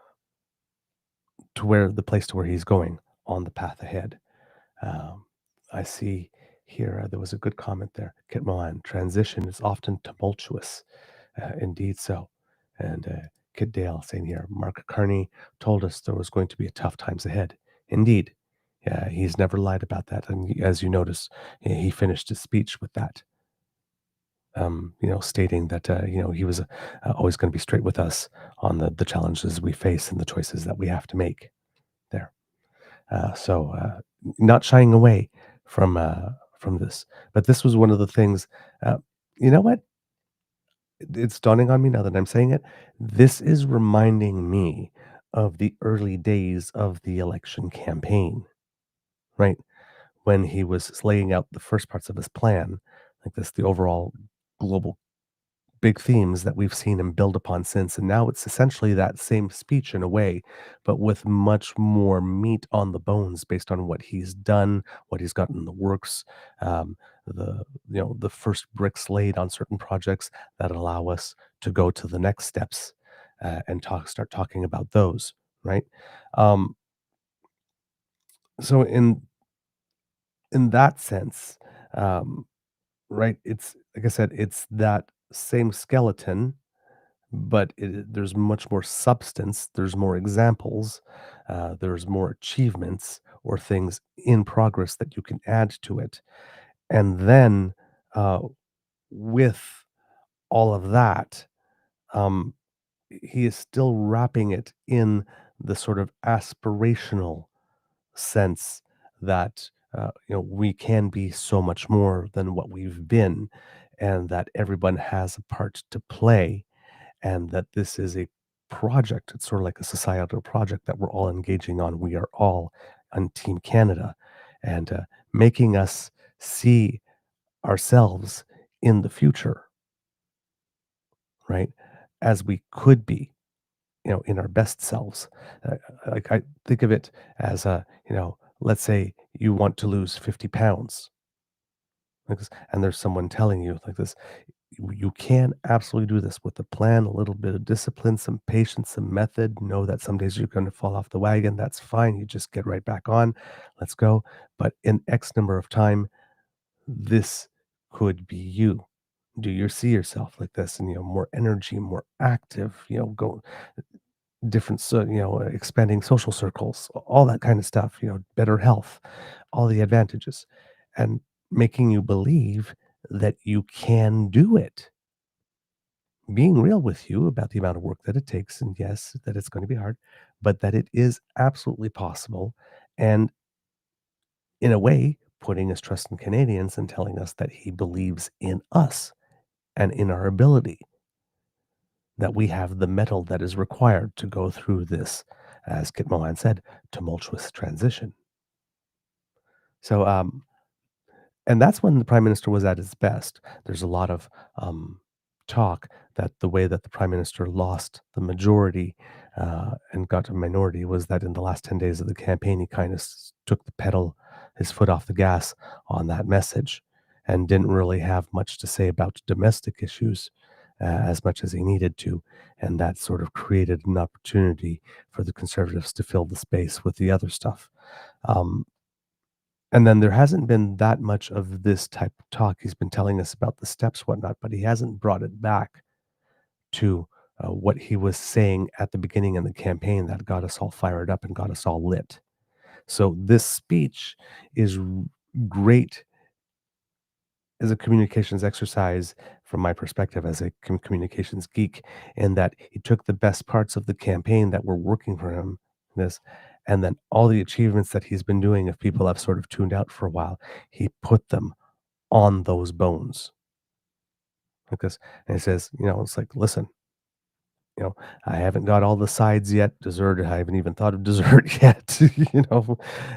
Speaker 2: to where the place to where he's going on the path ahead. Um, I see here there was a good comment there. Kit Milan, transition is often tumultuous, indeed so. And Kid Dale saying here, Mark Carney told us there was going to be a tough times ahead. Indeed. Yeah, he's never lied about that. And as you notice, he finished his speech with that, stating that, he was always going to be straight with us on the challenges we face and the choices that we have to make there. So not shying away from this. But this was one of the things, you know what? It's dawning on me now that I'm saying it. This is reminding me of the early days of the election campaign, right? When he was laying out the first parts of his plan, like this, the overall global big themes that we've seen him build upon since. And now it's essentially that same speech in a way, but with much more meat on the bones based on what he's done, what he's got in the works, the first bricks laid on certain projects that allow us to go to the next steps and start talking about those, right? Um, so in that sense, um, right, it's like I said, it's that same skeleton, but there's much more substance, there's more examples, there's more achievements or things in progress that you can add to it. And then uh, with all of that, um, he is still wrapping it in the sort of aspirational sense that we can be so much more than what we've been, and that everyone has a part to play, and that this is a project. It's sort of like a societal project that we're all engaging on. We are all on Team Canada, and making us see ourselves in the future, right? As we could be, in our best selves. Like I think of it as let's say you want to lose 50 pounds, like this, and there's someone telling you like this, you can absolutely do this with a plan, a little bit of discipline, some patience, some method. Know that some days you're going to fall off the wagon. That's fine. You just get right back on. Let's go. But in X number of time, this could be you. Do you see yourself like this, and more energy, more active, go different, so expanding social circles, all that kind of stuff, better health, all the advantages, and making you believe that you can do it, being real with you about the amount of work that it takes, and yes, that it's going to be hard, but that it is absolutely possible. And in a way, putting his trust in Canadians and telling us that he believes in us and in our ability, that we have the metal that is required to go through this, as Kit Mohan said, tumultuous transition. So, and that's when the prime minister was at his best. There's a lot of talk that the way that the prime minister lost the majority and got a minority was that in the last 10 days of the campaign, he kind of took his foot off the gas on that message, and didn't really have much to say about domestic issues as much as he needed to. And that sort of created an opportunity for the Conservatives to fill the space with the other stuff. Um, and then there hasn't been that much of this type of talk. He's been telling us about the steps, whatnot, but he hasn't brought it back to what he was saying at the beginning in the campaign that got us all fired up and got us all lit. So this speech is great as a communications exercise from my perspective as a communications geek, in that he took the best parts of the campaign that were working for him, this, and then all the achievements that he's been doing, if people have sort of tuned out for a while, he put them on those bones. Like this. And he says, it's like, listen, I haven't got all the sides yet, dessert, I haven't even thought of dessert yet,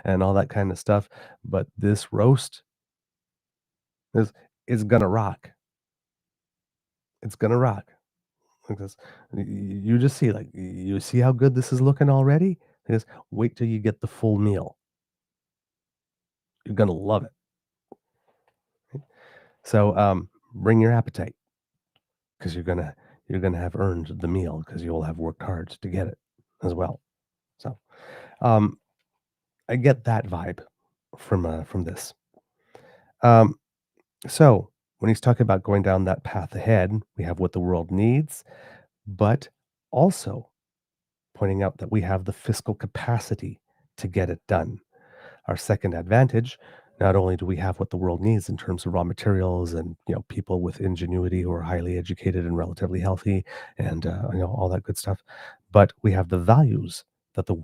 Speaker 2: and all that kind of stuff. But this roast is gonna rock. It's gonna rock. Like this. You just see, like, you see how good this is looking already? Just wait till you get the full meal. You're gonna love it. So bring your appetite, because you're gonna have earned the meal, because you'll have worked hard to get it as well. So um, I get that vibe from this. Um, so when he's talking about going down that path ahead, we have what the world needs, but also pointing out that we have the fiscal capacity to get it done. Our second advantage, not only do we have what the world needs in terms of raw materials and people with ingenuity who are highly educated and relatively healthy and all that good stuff, but we have the values that the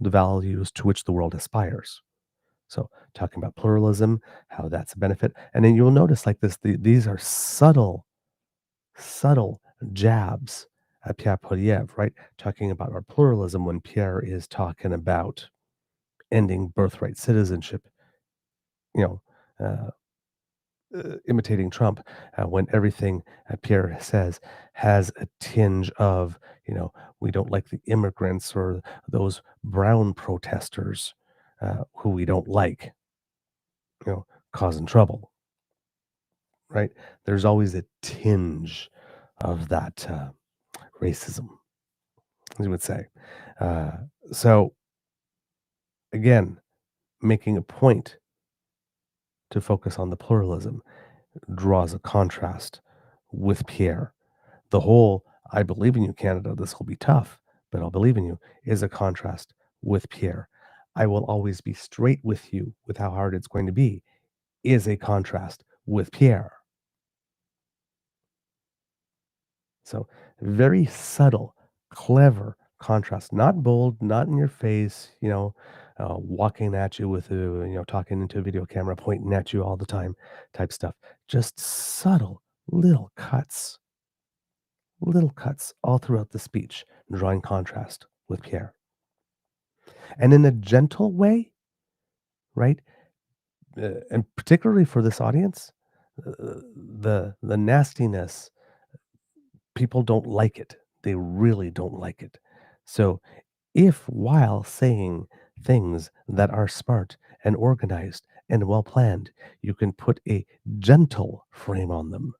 Speaker 2: values to which the world aspires. So talking about pluralism, how that's a benefit, and then you'll notice like this, these are subtle jabs at Pierre Poilievre, right? Talking about our pluralism when Pierre is talking about ending birthright citizenship, you know, imitating Trump, when everything Pierre says has a tinge of, we don't like the immigrants or those brown protesters who we don't like, causing trouble, right? There's always a tinge of that racism, as you would say. Uh, so, again, making a point to focus on the pluralism draws a contrast with Pierre. The whole "I believe in you, Canada, this will be tough, but I'll believe in you" is a contrast with Pierre. "I will always be straight with you with how hard it's going to be" is a contrast with Pierre. So, very subtle, clever contrast, not bold, not in your face, walking at you with talking into a video camera, pointing at you all the time type stuff. Just subtle little cuts all throughout the speech, drawing contrast with Pierre. And in a gentle way, right? And particularly for this audience, the nastiness, people don't like it. They really don't like it. So if while saying things that are smart and organized and well planned, you can put a gentle frame on them,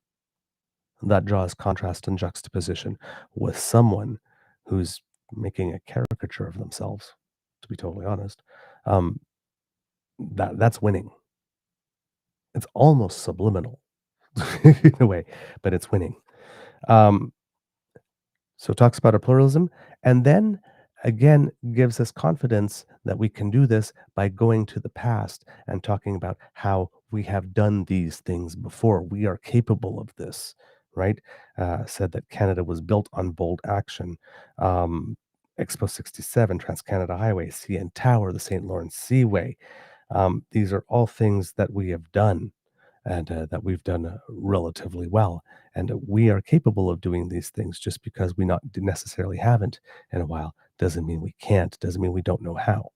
Speaker 2: that draws contrast and juxtaposition with someone who's making a caricature of themselves, to be totally honest. um, that's winning. It's almost subliminal in a way, but it's winning. um, So talks about our pluralism, and then again gives us confidence that we can do this by going to the past and talking about how we have done these things before. We are capable of this, right? Said that Canada was built on bold action. Expo 67, Trans-Canada Highway, CN Tower, the St. Lawrence Seaway. These are all things that we have done and that we've done relatively well. And we are capable of doing these things. Just because we not necessarily haven't in a while doesn't mean we can't, doesn't mean we don't know how,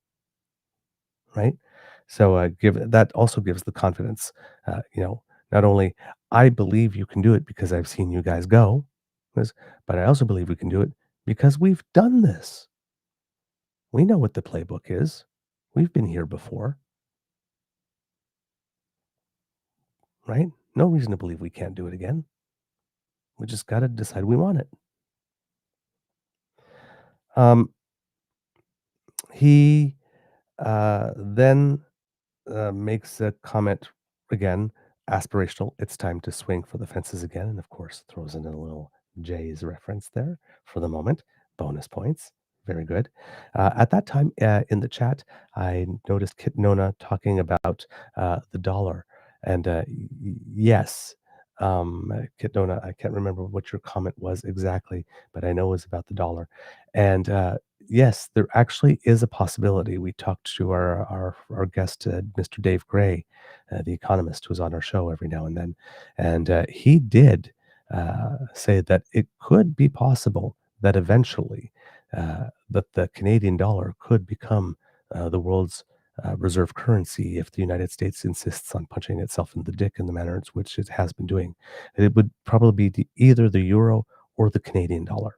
Speaker 2: right? So that also gives the confidence, not only I believe you can do it because I've seen you guys go, but I also believe we can do it because we've done this. We know what the playbook is. We've been here before, right? No reason to believe we can't do it again. We just got to decide we want it. He then makes a comment again, aspirational. It's time to swing for the fences again. And of course, throws in a little Jay's reference there for the moment. Bonus points. Very good. At that time in the chat, I noticed Kit Nona talking about the dollar. And yes, Kit Nona, I can't remember what your comment was exactly, but I know it was about the dollar. And yes, there actually is a possibility. We talked to our guest, Mr. Dave Gray, the economist, who's on our show every now and then, and he did say that it could be possible that eventually that the Canadian dollar could become the world's reserve currency if the United States insists on punching itself in the dick in the manner in which it has been doing. It would probably be either the euro or the Canadian dollar.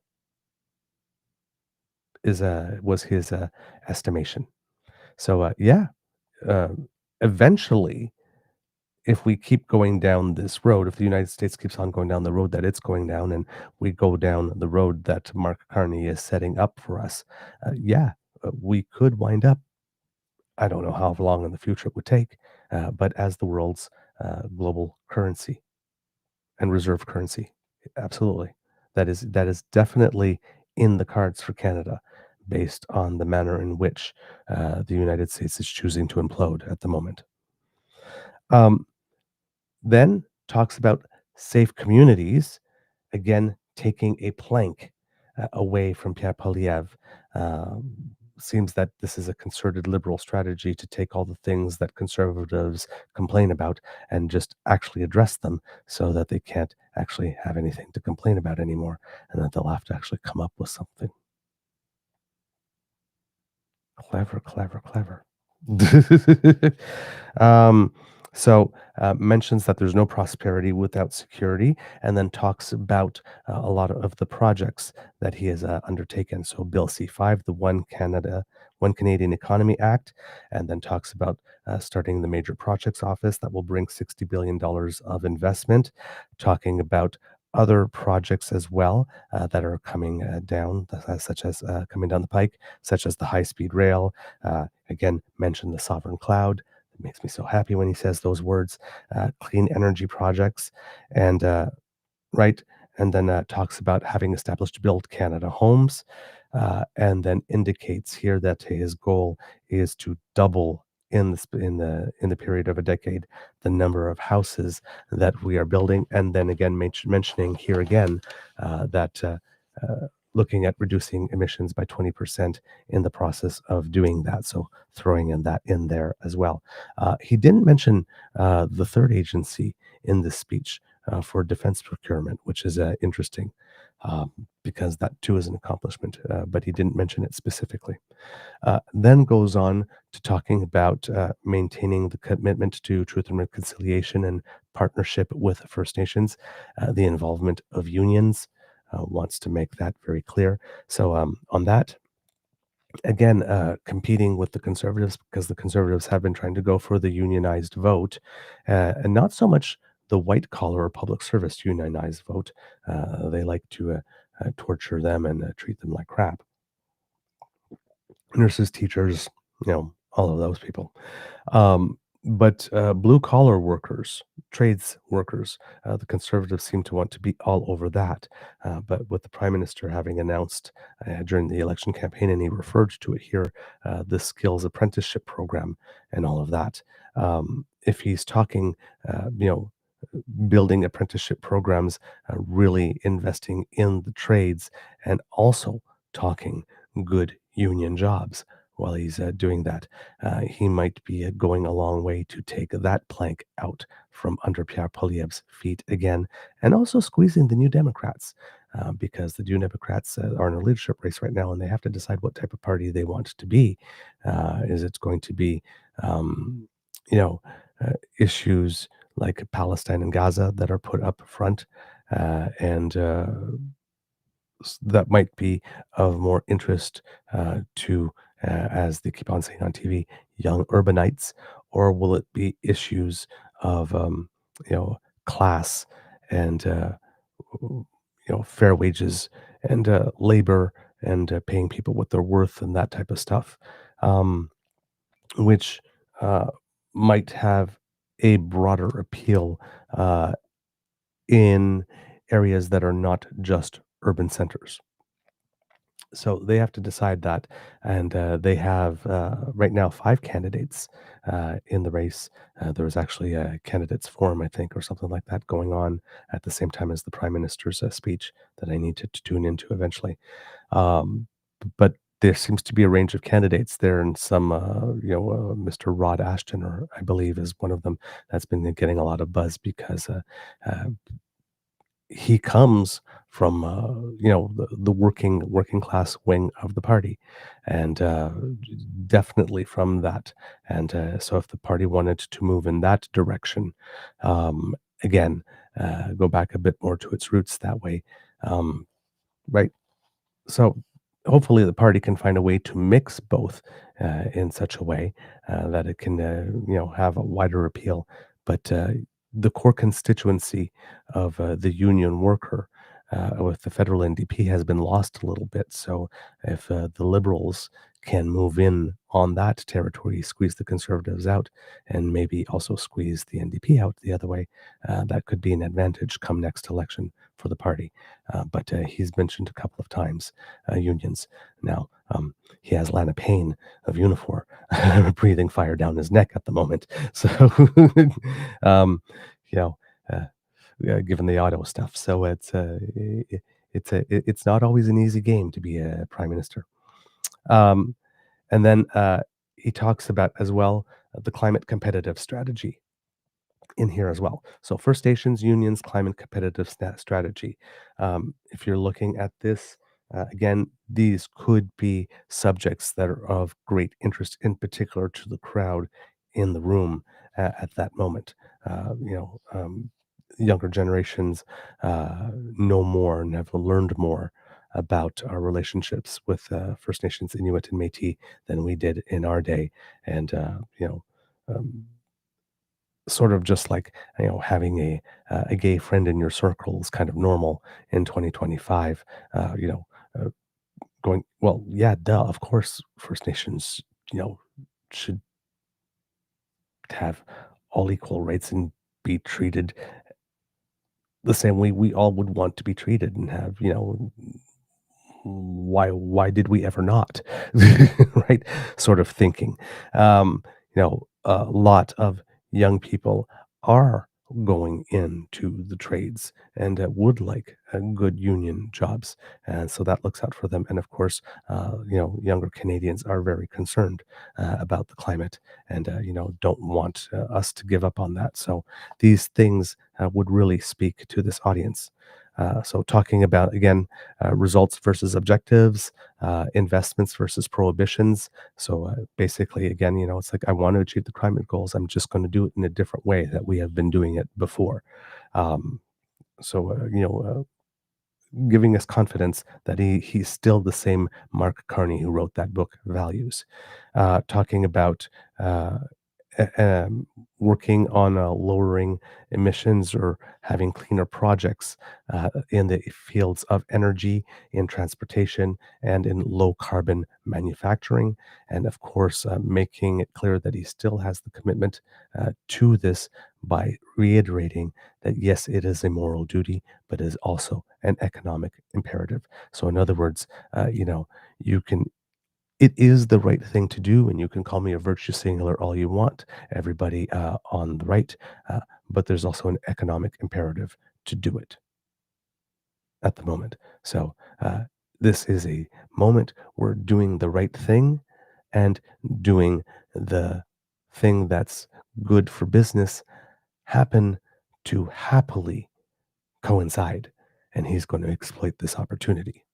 Speaker 2: Was his estimation. So uh, eventually, if we keep going down this road, if the United States keeps on going down the road that it's going down, and we go down the road that Mark Carney is setting up for us, we could wind up. I don't know how long in the future it would take, but as the world's global currency and reserve currency, absolutely, that is definitely in the cards for Canada, based on the manner in which the United States is choosing to implode at the moment. Um, then talks about safe communities, again taking a plank away from Pierre Poilievre. Seems that this is a concerted liberal strategy to take all the things that conservatives complain about and just actually address them, so that they can't actually have anything to complain about anymore, and that they'll have to actually come up with something. Clever, clever, clever. um, mentions that there's no prosperity without security, and then talks about a lot of the projects that he has undertaken. So Bill C5, the One Canadian Economy Act, and then talks about starting the Major Projects Office that will bring $60 billion of investment, talking about other projects as well that are coming down, such as coming down the pike, such as the high-speed rail. Again, mention the sovereign cloud. It makes me so happy when he says those words. Clean energy projects, and right, and then talks about having established Build Canada homes, and then indicates here that his goal is to double in the period of a decade the number of houses that we are building, and then again mentioning here again that looking at reducing emissions by 20% in the process of doing that. So throwing that in there as well. He didn't mention the third agency in this speech for defense procurement, which is interesting, because that too is an accomplishment, but he didn't mention it specifically. Then goes on to talking about maintaining the commitment to truth and reconciliation and partnership with First Nations, the involvement of unions. Wants to make that very clear. So on that, again, competing with the Conservatives, because the Conservatives have been trying to go for the unionized vote, and not so much the white collar or public service unionized vote. They like to torture them and treat them like crap. Nurses, teachers, all of those people. But blue collar workers, trades workers, the Conservatives seem to want to be all over that. But with the Prime Minister having announced during the election campaign, and he referred to it here, the skills apprenticeship program and all of that. If he's talking, building apprenticeship programs, really investing in the trades, and also talking good union jobs while he's doing that, he might be going a long way to take that plank out from under Pierre Poilievre's feet again, and also squeezing the New Democrats, because the New Democrats are in a leadership race right now, and they have to decide what type of party they want to be. Is it going to be, issues like Palestine and Gaza that are put up front, and that might be of more interest to, as they keep on saying on TV, young urbanites, or will it be issues of, class and, fair wages and labor and paying people what they're worth and that type of stuff, which might have a broader appeal in areas that are not just urban centers. So they have to decide that, and they have right now 5 candidates in the race. There was actually a candidates forum, I think, or something like that, going on at the same time as the Prime Minister's speech that I need to tune into eventually. But there seems to be a range of candidates there, and some, Mr. Rod Ashton, or I believe, is one of them that's been getting a lot of buzz because he comes from the working class wing of the party, and definitely from that. And so if the party wanted to move in that direction, again, go back a bit more to its roots that way, right? So hopefully the party can find a way to mix both in such a way that it can have a wider appeal. But the core constituency of the union worker with the federal NDP has been lost a little bit. So if the Liberals can move in on that territory, squeeze the Conservatives out, and maybe also squeeze the NDP out the other way. That could be an advantage come next election for the party. But he's mentioned a couple of times unions. Now, he has Lana Payne of Unifor breathing fire down his neck at the moment. So, you know, given the auto stuff. So it's not always an easy game to be a prime minister. And then he talks about as well the climate competitive strategy in here as well. So First Nations, unions, climate competitive strategy. If you're looking at this, again, these could be subjects that are of great interest, in particular to the crowd in the room at that moment. Younger generations know more and have learned more about our relationships with First Nations, Inuit, and Métis than we did in our day, and sort of just like having a gay friend in your circle is kind of normal in 2025. Going, well, yeah, duh, of course, First Nations, should have all equal rights and be treated the same way we all would want to be treated, and have why did we ever not right sort of thinking. A lot of young people are going into the trades and would like good union jobs, and so that looks out for them. And of course, younger Canadians are very concerned about the climate, and don't want us to give up on that. So these things would really speak to this audience. So talking about, again, results versus objectives, investments versus prohibitions. So basically, again, it's like, I want to achieve the climate goals. I'm just going to do it in a different way that we have been doing it before. Giving us confidence that he's still the same Mark Carney who wrote that book, Values. Talking about working on lowering emissions or having cleaner projects in the fields of energy, in transportation, and in low carbon manufacturing. And of course, making it clear that he still has the commitment to this by reiterating that, yes, it is a moral duty, but it is also an economic imperative. So, in other words, you can it is the right thing to do, and you can call me a virtue singular all you want, everybody on the right, but there's also an economic imperative to do it at the moment. So this is a moment where doing the right thing and doing the thing that's good for business happen to happily coincide, and he's going to exploit this opportunity.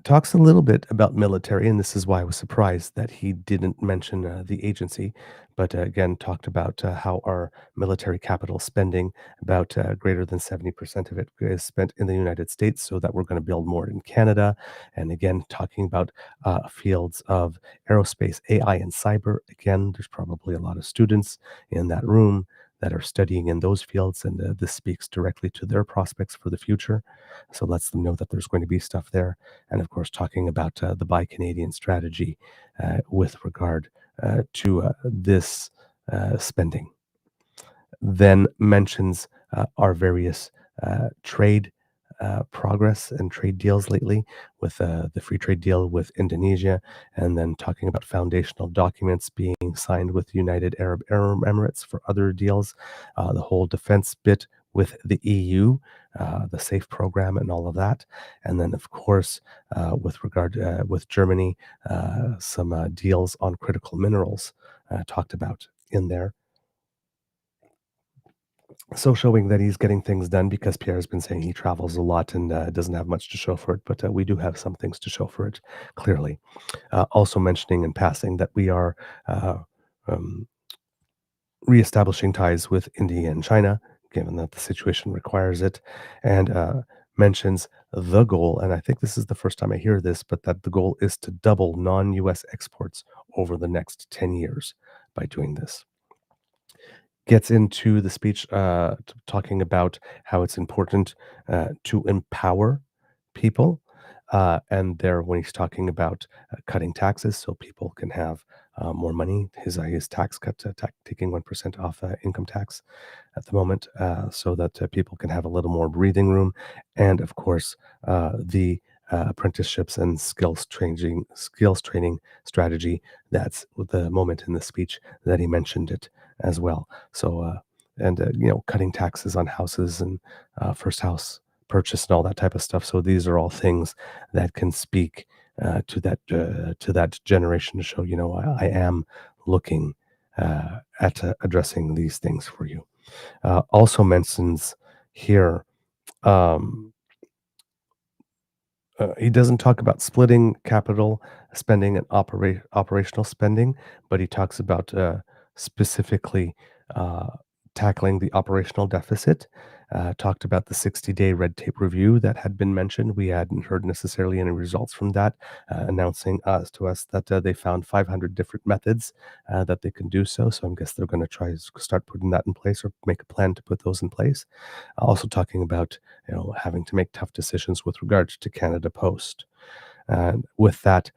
Speaker 2: Talks a little bit about military, and this is why I was surprised that he didn't mention the agency, but again, talked about how our military capital spending, about greater than 70% of it is spent in the United States, so that we're going to build more in Canada. And again, talking about fields of aerospace, AI, and cyber. Again, there's probably a lot of students in that room that are studying in those fields, and this speaks directly to their prospects for the future. So lets them know that there's going to be stuff there. And of course, talking about the Buy Canadian strategy with regard to this spending. Then mentions our various trade progress and trade deals lately, with the free trade deal with Indonesia, and then talking about foundational documents being signed with United Arab Emirates for other deals, the whole defense bit with the EU, the SAFE program and all of that. And then, of course, with regard with Germany, some deals on critical minerals talked about in there. So showing that he's getting things done, because Pierre's been saying he travels a lot and doesn't have much to show for it, but we do have some things to show for it, clearly. Also mentioning in passing that we are reestablishing ties with India and China, given that the situation requires it, and mentions the goal, and I think this is the first time I hear this, but that the goal is to double non-US exports over the next 10 years by doing this. Gets into the speech talking about how it's important to empower people, And there, when he's talking about cutting taxes so people can have more money, his tax cut, taking 1% off income tax at the moment, so that people can have a little more breathing room, and of course, the apprenticeships and skills training strategy. That's the moment in the speech that he mentioned it as well. So, cutting taxes on houses and first house purchase and all that type of stuff. So these are all things that can speak to that generation to show, I am looking at addressing these things for you. Also mentions here, um, he doesn't talk about splitting capital spending and operational spending, but he talks about specifically uh, tackling the operational deficit. Talked about the 60-day red tape review that had been mentioned. We hadn't heard necessarily any results from that, announcing to us that they found 500 different methods that they can do so. So I guess they're going to try to start putting that in place, or make a plan to put those in place. Also talking about having to make tough decisions with regards to Canada Post. And with that,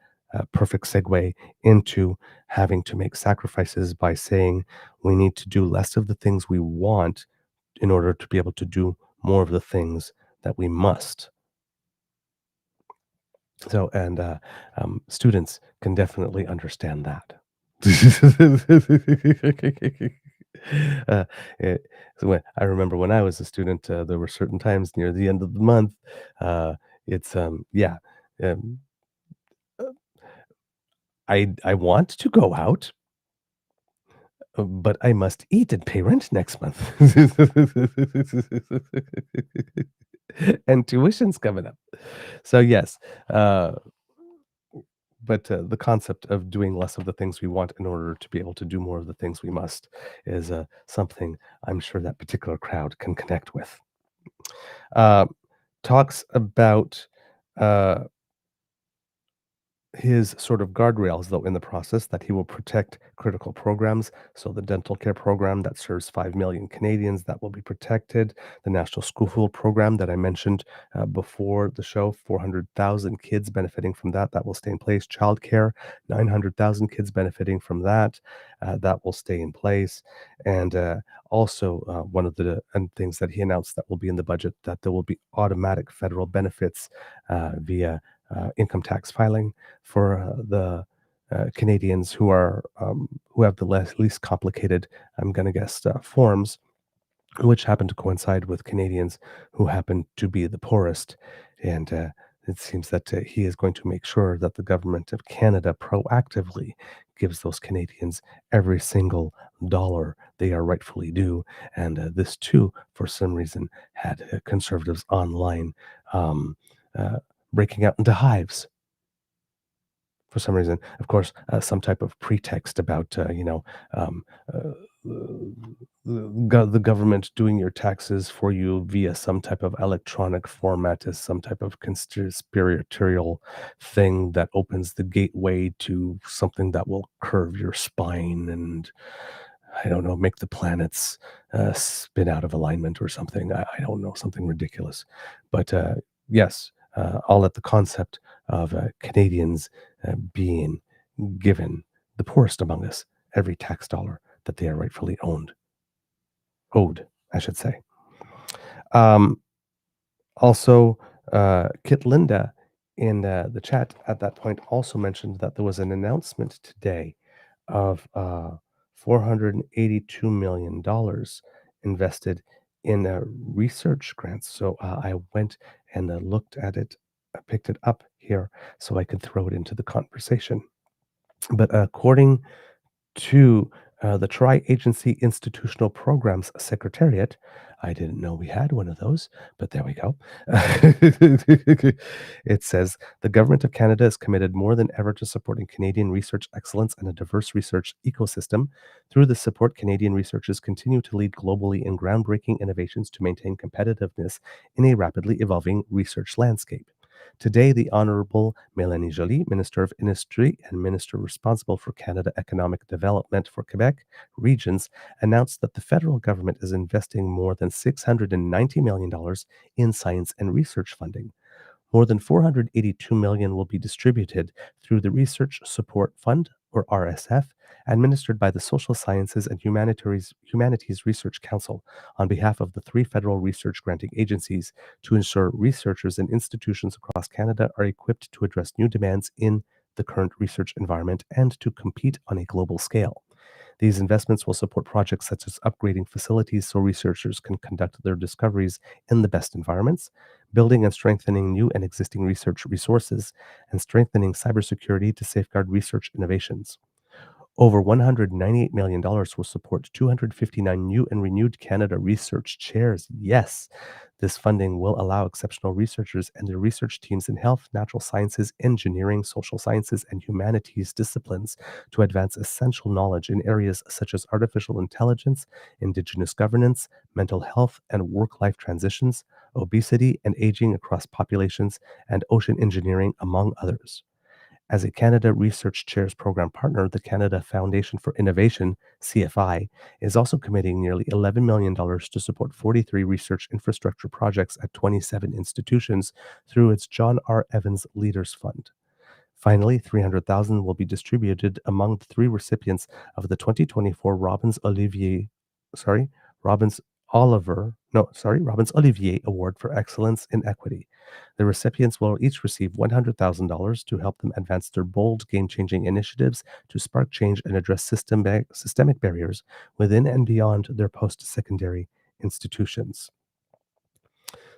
Speaker 2: perfect segue into having to make sacrifices by saying we need to do less of the things we want in order to be able to do more of the things that we must. So, and students can definitely understand that. uh, I remember when I was a student, there were certain times near the end of the month. It's yeah. Um, I want to go out, but I must eat and pay rent next month. And tuition's coming up. So yes, but the concept of doing less of the things we want in order to be able to do more of the things we must is something I'm sure that particular crowd can connect with. Talks about his sort of guardrails, though, in the process, that he will protect critical programs. So the dental care program that serves 5 million Canadians, that will be protected. The National School Food Program that I mentioned before the show, 400,000 kids benefiting from that, that will stay in place. Childcare, 900,000 kids benefiting from that, that will stay in place. And also, one of the things that he announced that will be in the budget, that there will be automatic federal benefits via income tax filing for the Canadians who have the least complicated, I'm going to guess, forms, which happen to coincide with Canadians who happen to be the poorest. And it seems that he is going to make sure that the government of Canada proactively gives those Canadians every single dollar they are rightfully due. And this, too, for some reason, had conservatives online breaking out into hives for some reason. Of course, some type of pretext about, the government doing your taxes for you via some type of electronic format is some type of conspiratorial thing that opens the gateway to something that will curve your spine and, I don't know, make the planets spin out of alignment or something. I don't know, something ridiculous. But yes, all at the concept of Canadians being given, the poorest among us, every tax dollar that they are rightfully owed, I should say. Also, Kit Linda in the chat at that point also mentioned that there was an announcement today of $482 million invested in research grants. So I went and looked at it, picked it up here so I could throw it into the conversation. But according to the Tri-Agency Institutional Programs Secretariat, I didn't know we had one of those, but there we go. It says the Government of Canada is committed more than ever to supporting Canadian research excellence and a diverse research ecosystem. Through this support, Canadian researchers continue to lead globally in groundbreaking innovations to maintain competitiveness in a rapidly evolving research landscape. Today, the Honourable Mélanie Joly, Minister of Industry and Minister responsible for Canada Economic Development for Quebec regions, announced that the federal government is investing more than $690 million in science and research funding. More than $482 million will be distributed through the Research Support Fund, or RSF, administered by the Social Sciences and Humanities Research Council on behalf of the 3 federal research granting agencies to ensure researchers and institutions across Canada are equipped to address new demands in the current research environment and to compete on a global scale. These investments will support projects such as upgrading facilities so researchers can conduct their discoveries in the best environments, building and strengthening new and existing research resources, and strengthening cybersecurity to safeguard research innovations. Over $198 million will support 259 new and renewed Canada Research Chairs. Yes, this funding will allow exceptional researchers and their research teams in health, natural sciences, engineering, social sciences, and humanities disciplines to advance essential knowledge in areas such as artificial intelligence, Indigenous governance, mental health and work-life transitions, obesity and aging across populations, and ocean engineering, among others. As a Canada Research Chairs Program partner, the Canada Foundation for Innovation, CFI, is also committing nearly $11 million to support 43 research infrastructure projects at 27 institutions through its John R. Evans Leaders Fund. Finally, $300,000 will be distributed among the 3 recipients of the 2024 Robbins Olivier Award for Excellence in Equity. The recipients will each receive $100,000 to help them advance their bold, game-changing initiatives to spark change and address systemic barriers within and beyond their post-secondary institutions.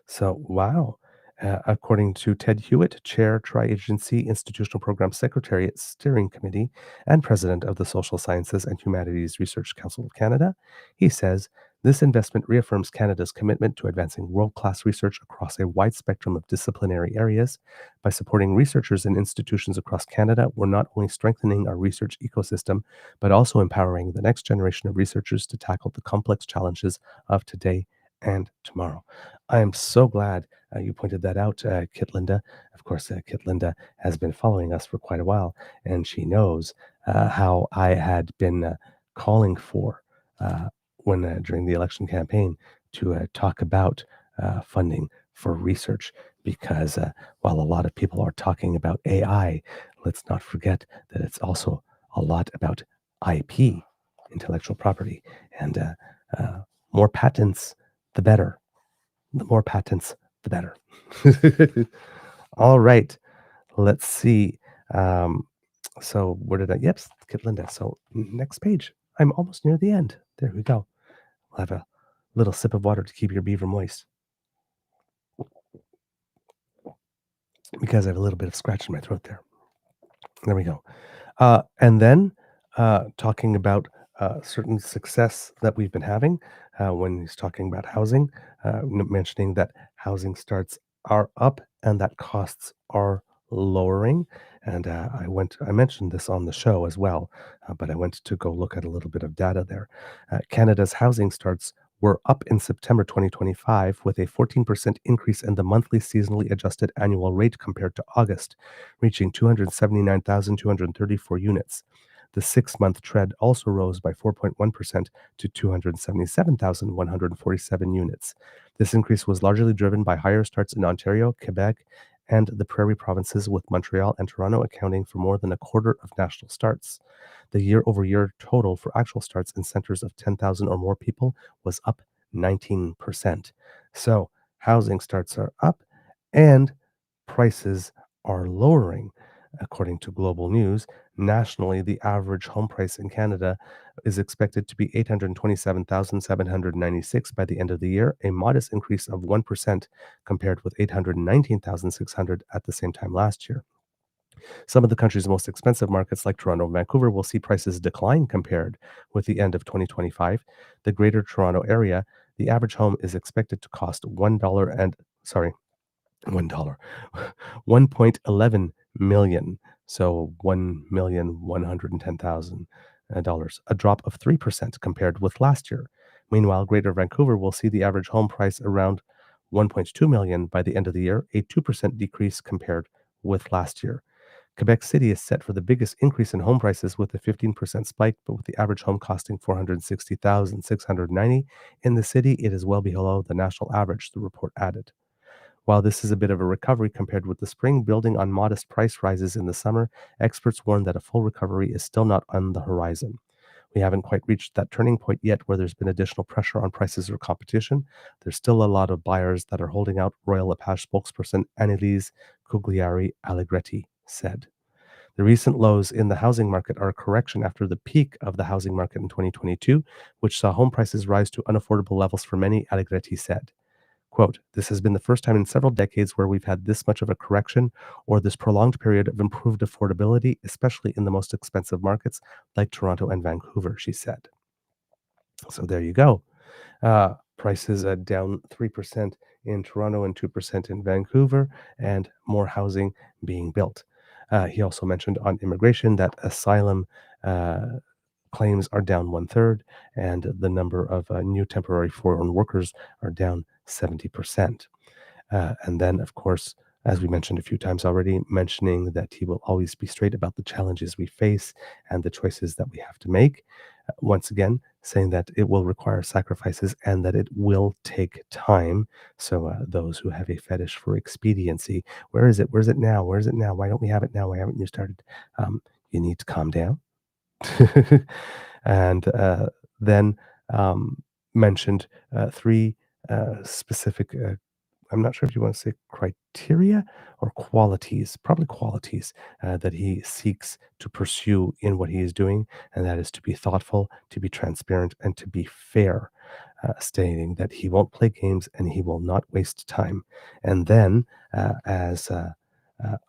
Speaker 2: So, wow. According to Ted Hewitt, Chair, Tri-Agency Institutional Program Secretariat Steering Committee and President of the Social Sciences and Humanities Research Council of Canada, he says, this investment reaffirms Canada's commitment to advancing world-class research across a wide spectrum of disciplinary areas. By supporting researchers and institutions across Canada, we're not only strengthening our research ecosystem, but also empowering the next generation of researchers to tackle the complex challenges of today and tomorrow. I am so glad you pointed that out, Kit Linda. Of course, Kit Linda has been following us for quite a while, and she knows how I had been calling for when during the election campaign to talk about funding for research, because while a lot of people are talking about AI, let's not forget that it's also a lot about IP, intellectual property, and more patents, the better. The more patents, the better. All right. Let's see. So where did I? Yep, Kit Linda. So next page. I'm almost near the end. There we go. We'll have a little sip of water to keep your beaver moist, because I have a little bit of scratch in my throat there. There we go. And then talking about certain success that we've been having when he's talking about housing, mentioning that housing starts are up and that costs are lowering. And I mentioned this on the show as well, but I went to go look at a little bit of data there. Canada's housing starts were up in September 2025 with a 14% increase in the monthly seasonally adjusted annual rate compared to August, reaching 279,234 units. The 6-month trend also rose by 4.1% to 277,147 units. This increase was largely driven by higher starts in Ontario, Quebec, and the Prairie provinces, with Montreal and Toronto accounting for more than a quarter of national starts. The year-over-year total for actual starts in centers of 10,000 or more people was up 19%. So housing starts are up and prices are lowering. According to Global News, nationally, the average home price in Canada is expected to be $827,796 by the end of the year, a modest increase of 1% compared with $819,600 at the same time last year. Some of the country's most expensive markets, like Toronto and Vancouver, will see prices decline compared with the end of 2025. The Greater Toronto Area, the average home is expected to cost $1.11 million, so $1,110,000, a drop of 3% compared with last year. Meanwhile, Greater Vancouver will see the average home price around $1.2 million by the end of the year, a 2% decrease compared with last year. Quebec City is set for the biggest increase in home prices with a 15% spike, but with the average home costing $460,690. In the city, it is well below the national average, the report added. While this is a bit of a recovery compared with the spring, building on modest price rises in the summer, experts warn that a full recovery is still not on the horizon. We haven't quite reached that turning point yet where there's been additional pressure on prices or competition. There's still a lot of buyers that are holding out, Royal LePage spokesperson Annelise Cugliari Allegretti said. The recent lows in the housing market are a correction after the peak of the housing market in 2022, which saw home prices rise to unaffordable levels for many, Allegretti said. Quote, this has been the first time in several decades where we've had this much of a correction or this prolonged period of improved affordability, especially in the most expensive markets like Toronto and Vancouver, she said. So there you go. Prices down 3% in Toronto and 2% in Vancouver, and more housing being built. He also mentioned on immigration that asylum claims are down 1/3, and the number of new temporary foreign workers are down 70%. And then, of course, as we mentioned a few times already, mentioning that he will always be straight about the challenges we face and the choices that we have to make. Once again, saying that it will require sacrifices and that it will take time. So those who have a fetish for expediency, where is it? Where's it now? Where is it now? Why don't we have it now? Why haven't you started? You need to calm down. And then mentioned three specific I'm not sure if you want to say criteria or qualities, probably qualities that he seeks to pursue in what he is doing, and that is to be thoughtful, to be transparent, and to be fair, stating that he won't play games and he will not waste time. And then, as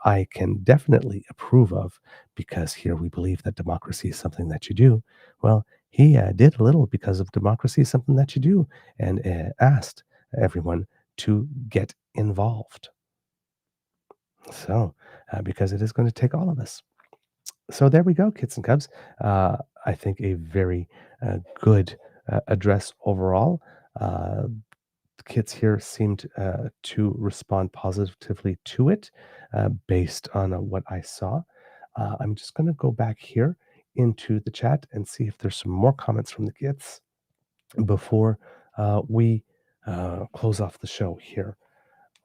Speaker 2: I can definitely approve of, because here we believe that democracy is something that you do. Well, he did a little because of democracy is something that you do, and asked everyone to get involved. So, because it is going to take all of us. So there we go, kids and cubs. I think a very good address overall. The kids here seemed to respond positively to it based on what I saw. I'm just going to go back here into the chat and see if there's some more comments from the kids before we close off the show here.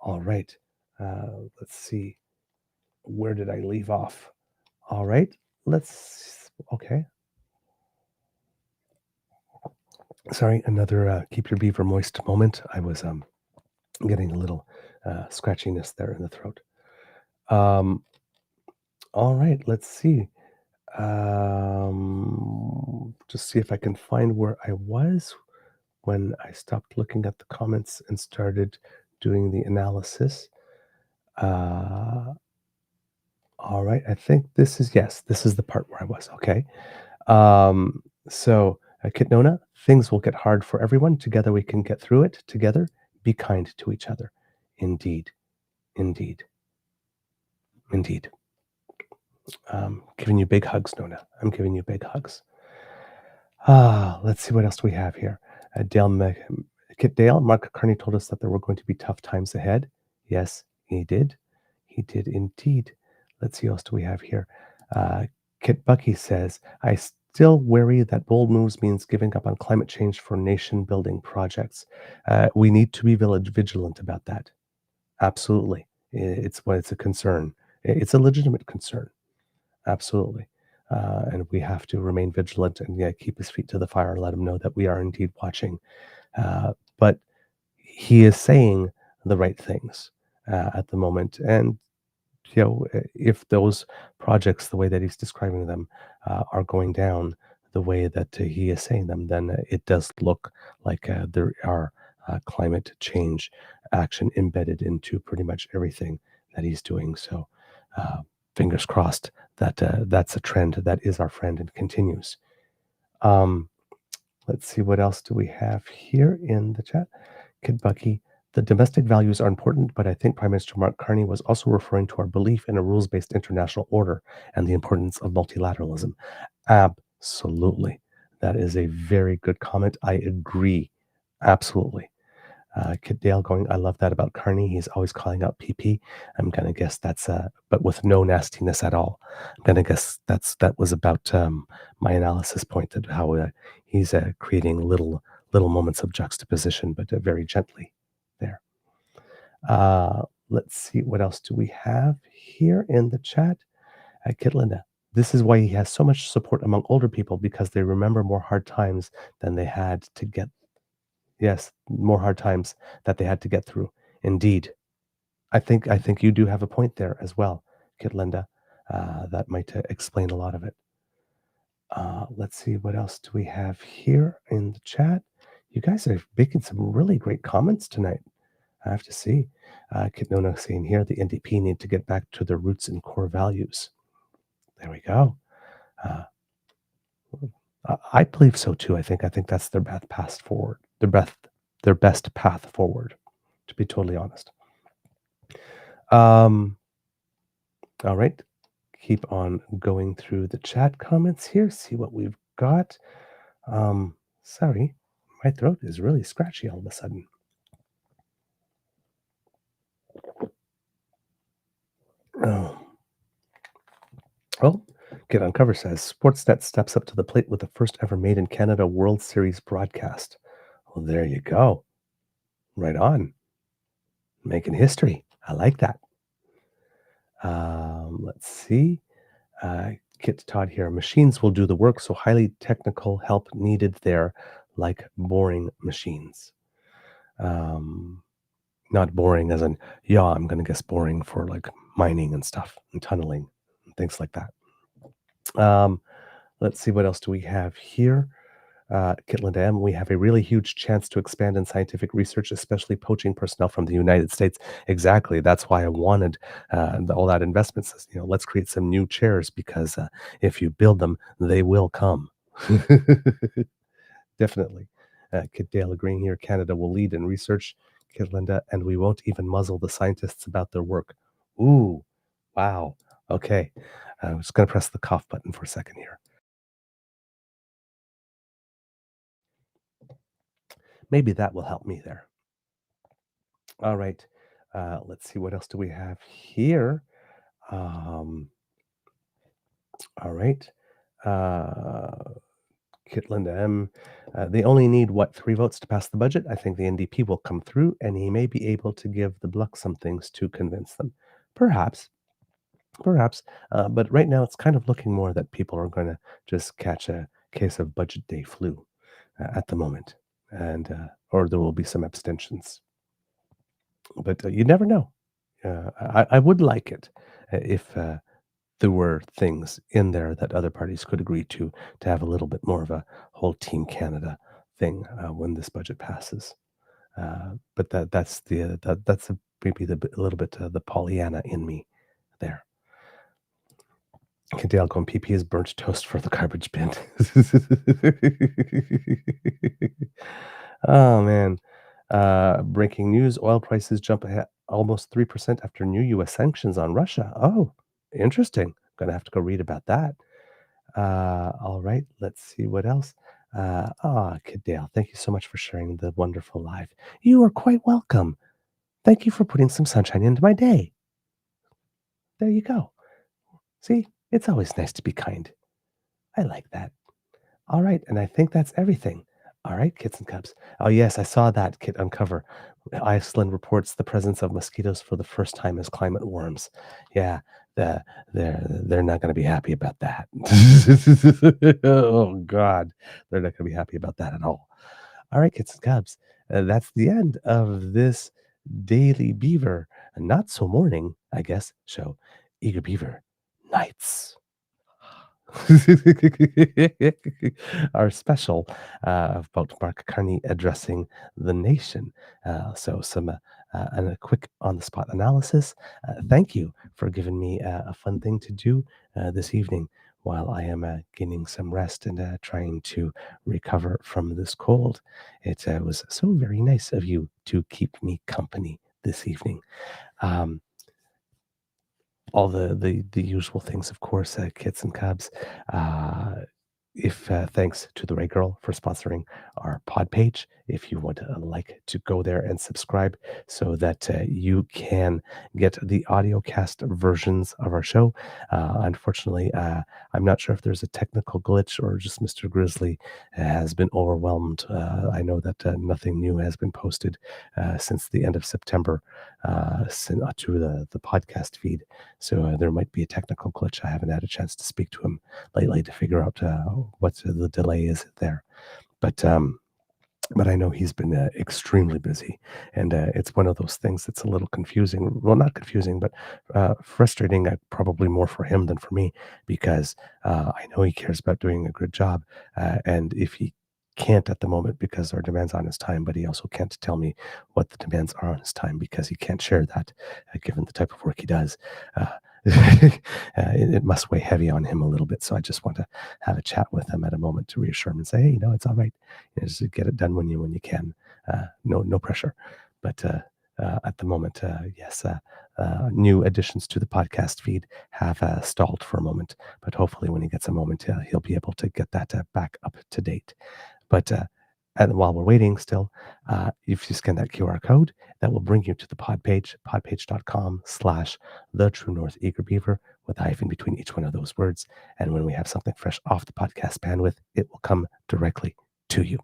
Speaker 2: All right. Let's see. Where did I leave off? All right. Okay. Sorry, another keep your beaver moist moment. I was getting a little scratchiness there in the throat. All right. Let's see. Just see if I can find where I was when I stopped looking at the comments and started doing the analysis. All right, I think this is the part where I was. Okay. So, Kit Nona, things will get hard for everyone. Together we can get through it. Together, be kind to each other. Indeed. Indeed. Indeed. Giving you big hugs, Nona. I'm giving you big hugs. Let's see what else we have here. Kit Dale, Mark Carney told us that there were going to be tough times ahead. Yes, he did. He did indeed. Let's see what else do we have here. Kit Bucky says, I still worry that bold moves means giving up on climate change for nation-building projects. We need to be vigilant about that. Absolutely. It's a concern. It's a legitimate concern. Absolutely. And we have to remain vigilant and keep his feet to the fire and let him know that we are indeed watching. But he is saying the right things at the moment. And, if those projects, the way that he's describing them, are going down the way that he is saying them, then it does look like there are climate change action embedded into pretty much everything that he's doing. So fingers crossed that that's a trend that is our friend and continues. Let's see, what else do we have here in the chat? Kid Bucky, the domestic values are important, but I think Prime Minister Mark Carney was also referring to our belief in a rules-based international order and the importance of multilateralism. Absolutely. That is a very good comment. I agree. Absolutely. Kit Dale going, I love that about Carney. He's always calling out PP. I'm going to guess that's, but with no nastiness at all. I'm going to guess that was about my analysis point, that how he's creating little moments of juxtaposition, but very gently there. Let's see, what else do we have here in the chat? Kit Linda, this is why he has so much support among older people, because they remember more hard times than they had to get. Yes, more hard times that they had to get through. Indeed. I think you do have a point there as well, Kit Linda. That might explain a lot of it. Let's see, what else do we have here in the chat? You guys are making some really great comments tonight. I have to see. Kit Nona saying here, the NDP need to get back to their roots and core values. There we go. Uh, I believe so too. I think that's their best path forward. Their best path forward, to be totally honest. All right. Keep on going through the chat comments here. See what we've got. Sorry, my throat is really scratchy all of a sudden. Oh, Get Uncover says Sportsnet steps up to the plate with the first ever made in Canada World Series broadcast. Well, there you go. Right on. Making history. I like that. Let's see. Kit Todd here. Machines will do the work, so highly technical help needed there, like boring machines. Not boring as in, yeah, I'm going to guess boring for like mining and stuff and tunneling and things like that. Let's see, what else do we have here? Kitland M, we have a really huge chance to expand in scientific research, especially poaching personnel from the United States. Exactly. That's why I wanted all that investment. Says, let's create some new chairs, because if you build them, they will come. Definitely. Kit Dale agreeing here. Canada will lead in research, Kit Linda, and we won't even muzzle the scientists about their work. Ooh, wow. Okay. I'm just going to press the cough button for a second here. Maybe that will help me there. All right. Let's see, what else do we have here? All right. Kit Linda M. They only need, 3 votes to pass the budget? I think the NDP will come through, and he may be able to give the Bloc some things to convince them. Perhaps. But right now it's kind of looking more that people are going to just catch a case of budget day flu at the moment, and or there will be some abstentions. But you never know. I would like it if there were things in there that other parties could agree to have a little bit more of a whole Team Canada thing when this budget passes. But that's maybe a little bit the Pollyanna in me there. Dale going, PP is burnt toast for the garbage bin. Oh, man. Breaking news, oil prices jump ahead almost 3% after new U.S. sanctions on Russia. Oh, interesting. Going to have to go read about that. All right, let's see what else. Kid Dale, thank you so much for sharing the wonderful live. You are quite welcome. Thank you for putting some sunshine into my day. There you go. See, it's always nice to be kind. I like that. All right, and I think that's everything. All right, kits and cubs. Oh, yes, I saw that, Kit Uncover. Iceland reports the presence of mosquitoes for the first time as climate warms. Yeah, they're not going to be happy about that. Oh, God. They're not going to be happy about that at all. All right, kits and cubs. That's the end of this Daily Beaver, not so morning, I guess, show. Eager Beaver Nights. Our special about Mark Carney addressing the nation. So some and a quick on-the-spot analysis. Thank you for giving me a fun thing to do this evening while I am getting some rest and trying to recover from this cold. It was so very nice of you to keep me company this evening. All the usual things, of course, kits and cubs. If thanks to the Ray Girl for sponsoring our pod page. if you would like to go there and subscribe so that you can get the audio cast versions of our show. Unfortunately, I'm not sure if there's a technical glitch or just Mr. Grizzly has been overwhelmed. I know that nothing new has been posted since the end of September to the podcast feed. So there might be a technical glitch. I haven't had a chance to speak to him lately to figure out what the delay is there. But I know he's been extremely busy, and it's one of those things that's a little confusing. Well, not confusing, but frustrating, probably more for him than for me, because I know he cares about doing a good job. And if he can't at the moment because there are demands on his time, but he also can't tell me what the demands are on his time because he can't share that, given the type of work he does. It must weigh heavy on him a little bit. So I just want to have a chat with him at a moment to reassure him and say, hey, it's all right. Just get it done when you can. No pressure. But at the moment, yes, new additions to the podcast feed have stalled for a moment. But hopefully when he gets a moment, he'll be able to get that back up to date. But and while we're waiting still, if you scan that QR code, that will bring you to the pod page, podpage.com/the-true-north-eager-beaver with a hyphen between each one of those words. And when we have something fresh off the podcast bandwidth, it will come directly to you.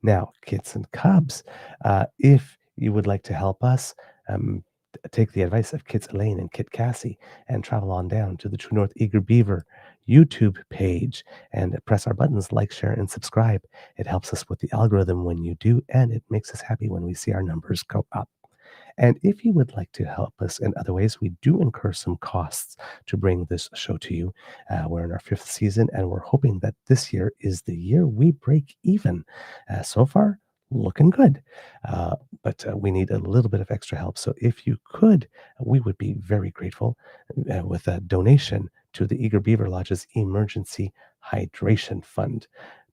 Speaker 2: Now, kids and cubs, if you would like to help us take the advice of Kids Elaine and Kit Cassie and travel on down to the True North Eager Beaver YouTube page and press our buttons like, share, and subscribe. It helps us with the algorithm when you do, and it makes us happy when we see our numbers go up. And if you would like to help us in other ways, we do incur some costs to bring this show to you. We're in our 5th season, and we're hoping that this year is the year we break even. So far, looking good. But we need a little bit of extra help. So if you could, we would be very grateful with a donation to the Eager Beaver Lodge's Emergency Hydration Fund.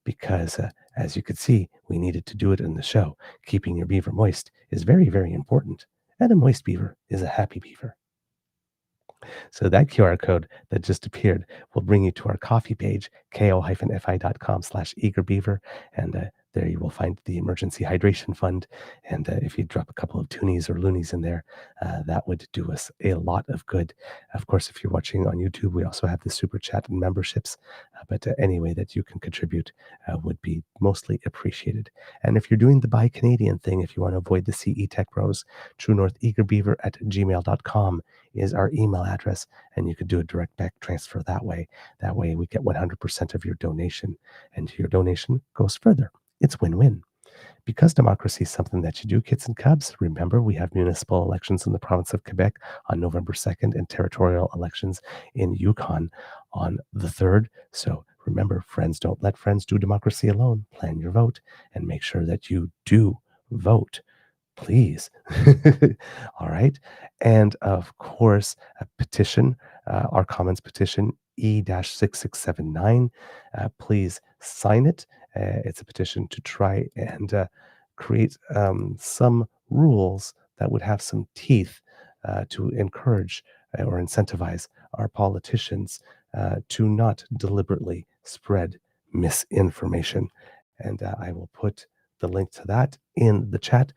Speaker 2: Because as you could see, we needed to do it in the show. Keeping your beaver moist is very, very important. And a moist beaver is a happy beaver. So that QR code that just appeared will bring you to our coffee page, ko-fi.com/eagerbeaver. And there you will find the Emergency Hydration Fund. And if you drop a couple of toonies or loonies in there, that would do us a lot of good. Of course, if you're watching on YouTube, we also have the Super Chat and memberships. But any way that you can contribute would be mostly appreciated. And if you're doing the Buy Canadian thing, if you want to avoid the CE Tech Bros, truenortheagerbeaver@gmail.com is our email address. And you could do a direct bank transfer that way. That way we get 100% of your donation. And your donation goes further. It's win-win. Because democracy is something that you do, kids and cubs, remember we have municipal elections in the province of Quebec on November 2nd and territorial elections in Yukon on the 3rd. So remember, friends, don't let friends do democracy alone. Plan your vote and make sure that you do vote. Please. All right. And of course, a petition, our Commons petition, E-6679. Please sign it. It's a petition to try and create some rules that would have some teeth to encourage or incentivize our politicians to not deliberately spread misinformation. And I will put the link to that in the chat.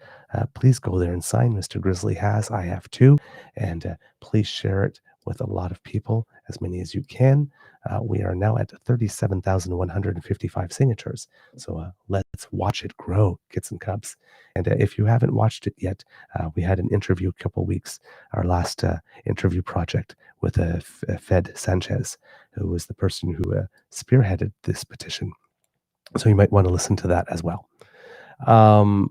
Speaker 2: Please go there and sign. Mr. Grizzly has, I have too. And please share it with a lot of people, as many as you can. We are now at 37,155 signatures. So let's watch it grow, kids and cubs. And if you haven't watched it yet, we had an interview a couple weeks, our last interview project with Fed Sanchez, who was the person who spearheaded this petition. So you might want to listen to that as well. And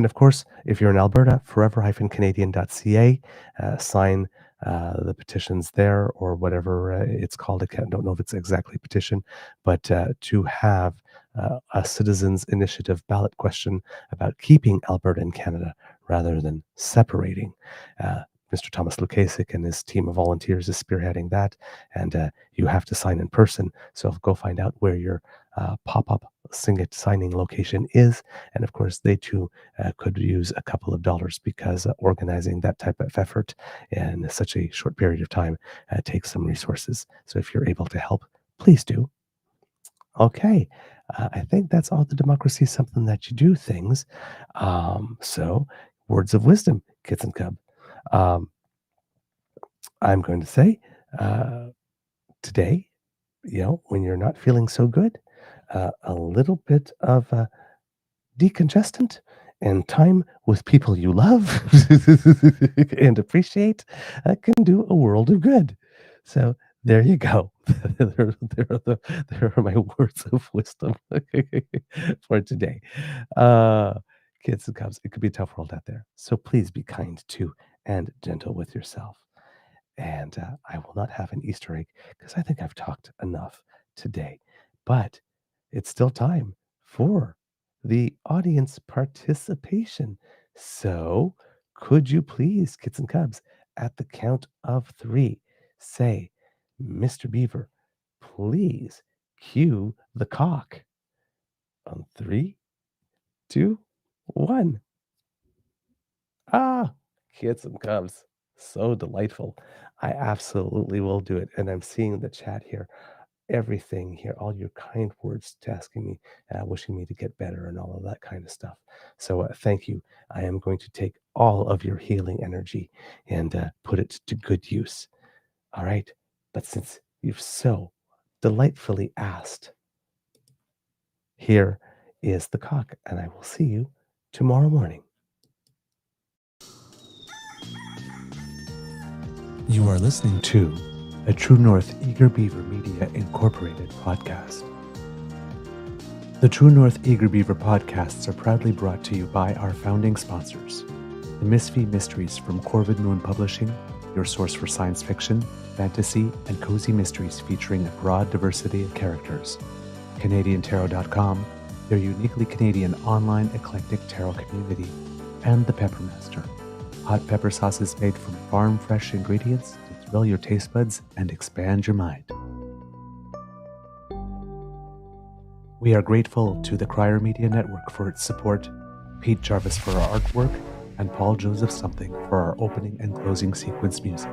Speaker 2: of course, if you're in Alberta, forever-canadian.ca, sign the petitions there or whatever it's called. I don't know if it's exactly a petition, but to have a citizens' initiative ballot question about keeping Alberta and Canada rather than separating. Mr. Thomas Lukasik and his team of volunteers is spearheading that, and you have to sign in person. So go find out where your pop-up signing location is. And of course, they too could use a couple of dollars because organizing that type of effort in such a short period of time takes some resources. So if you're able to help, please do. Okay. I think that's all the democracy, something that you do things. So, words of wisdom, kids and cub. Um, I'm going to say today, when you're not feeling so good, a little bit of decongestant and time with people you love and appreciate can do a world of good. So there you go. There are my words of wisdom for today. Uh, Kids and cubs, it could be a tough world out there. So please be kind to and gentle with yourself. And I will not have an Easter egg because I think I've talked enough today. But it's still time for the audience participation. So, could you please, kids and cubs, at the count of 3, say, Mr. Beaver, please cue the cock. On 3, 2, 1. Ah, kids and cubs, so delightful. I absolutely will do it. And I'm seeing the chat here, everything here, all your kind words asking me, wishing me to get better and all of that kind of stuff. So thank you. I am going to take all of your healing energy and put it to good use. All right. But since you've so delightfully asked, here is the cock, and I will see you tomorrow morning. You are listening to a True North Eager Beaver Media Incorporated podcast. The True North Eager Beaver podcasts are proudly brought to you by our founding sponsors, the Misfit Mysteries from Corvid Moon Publishing, your source for science fiction, fantasy, and cozy mysteries featuring a broad diversity of characters, CanadianTarot.com, their uniquely Canadian online eclectic tarot community, and The Peppermaster, hot pepper sauces made from farm-fresh ingredients to thrill your taste buds and expand your mind. We are grateful to the Crier Media Network for its support, Pete Jarvis for our artwork, and Paul Joseph Something for our opening and closing sequence music.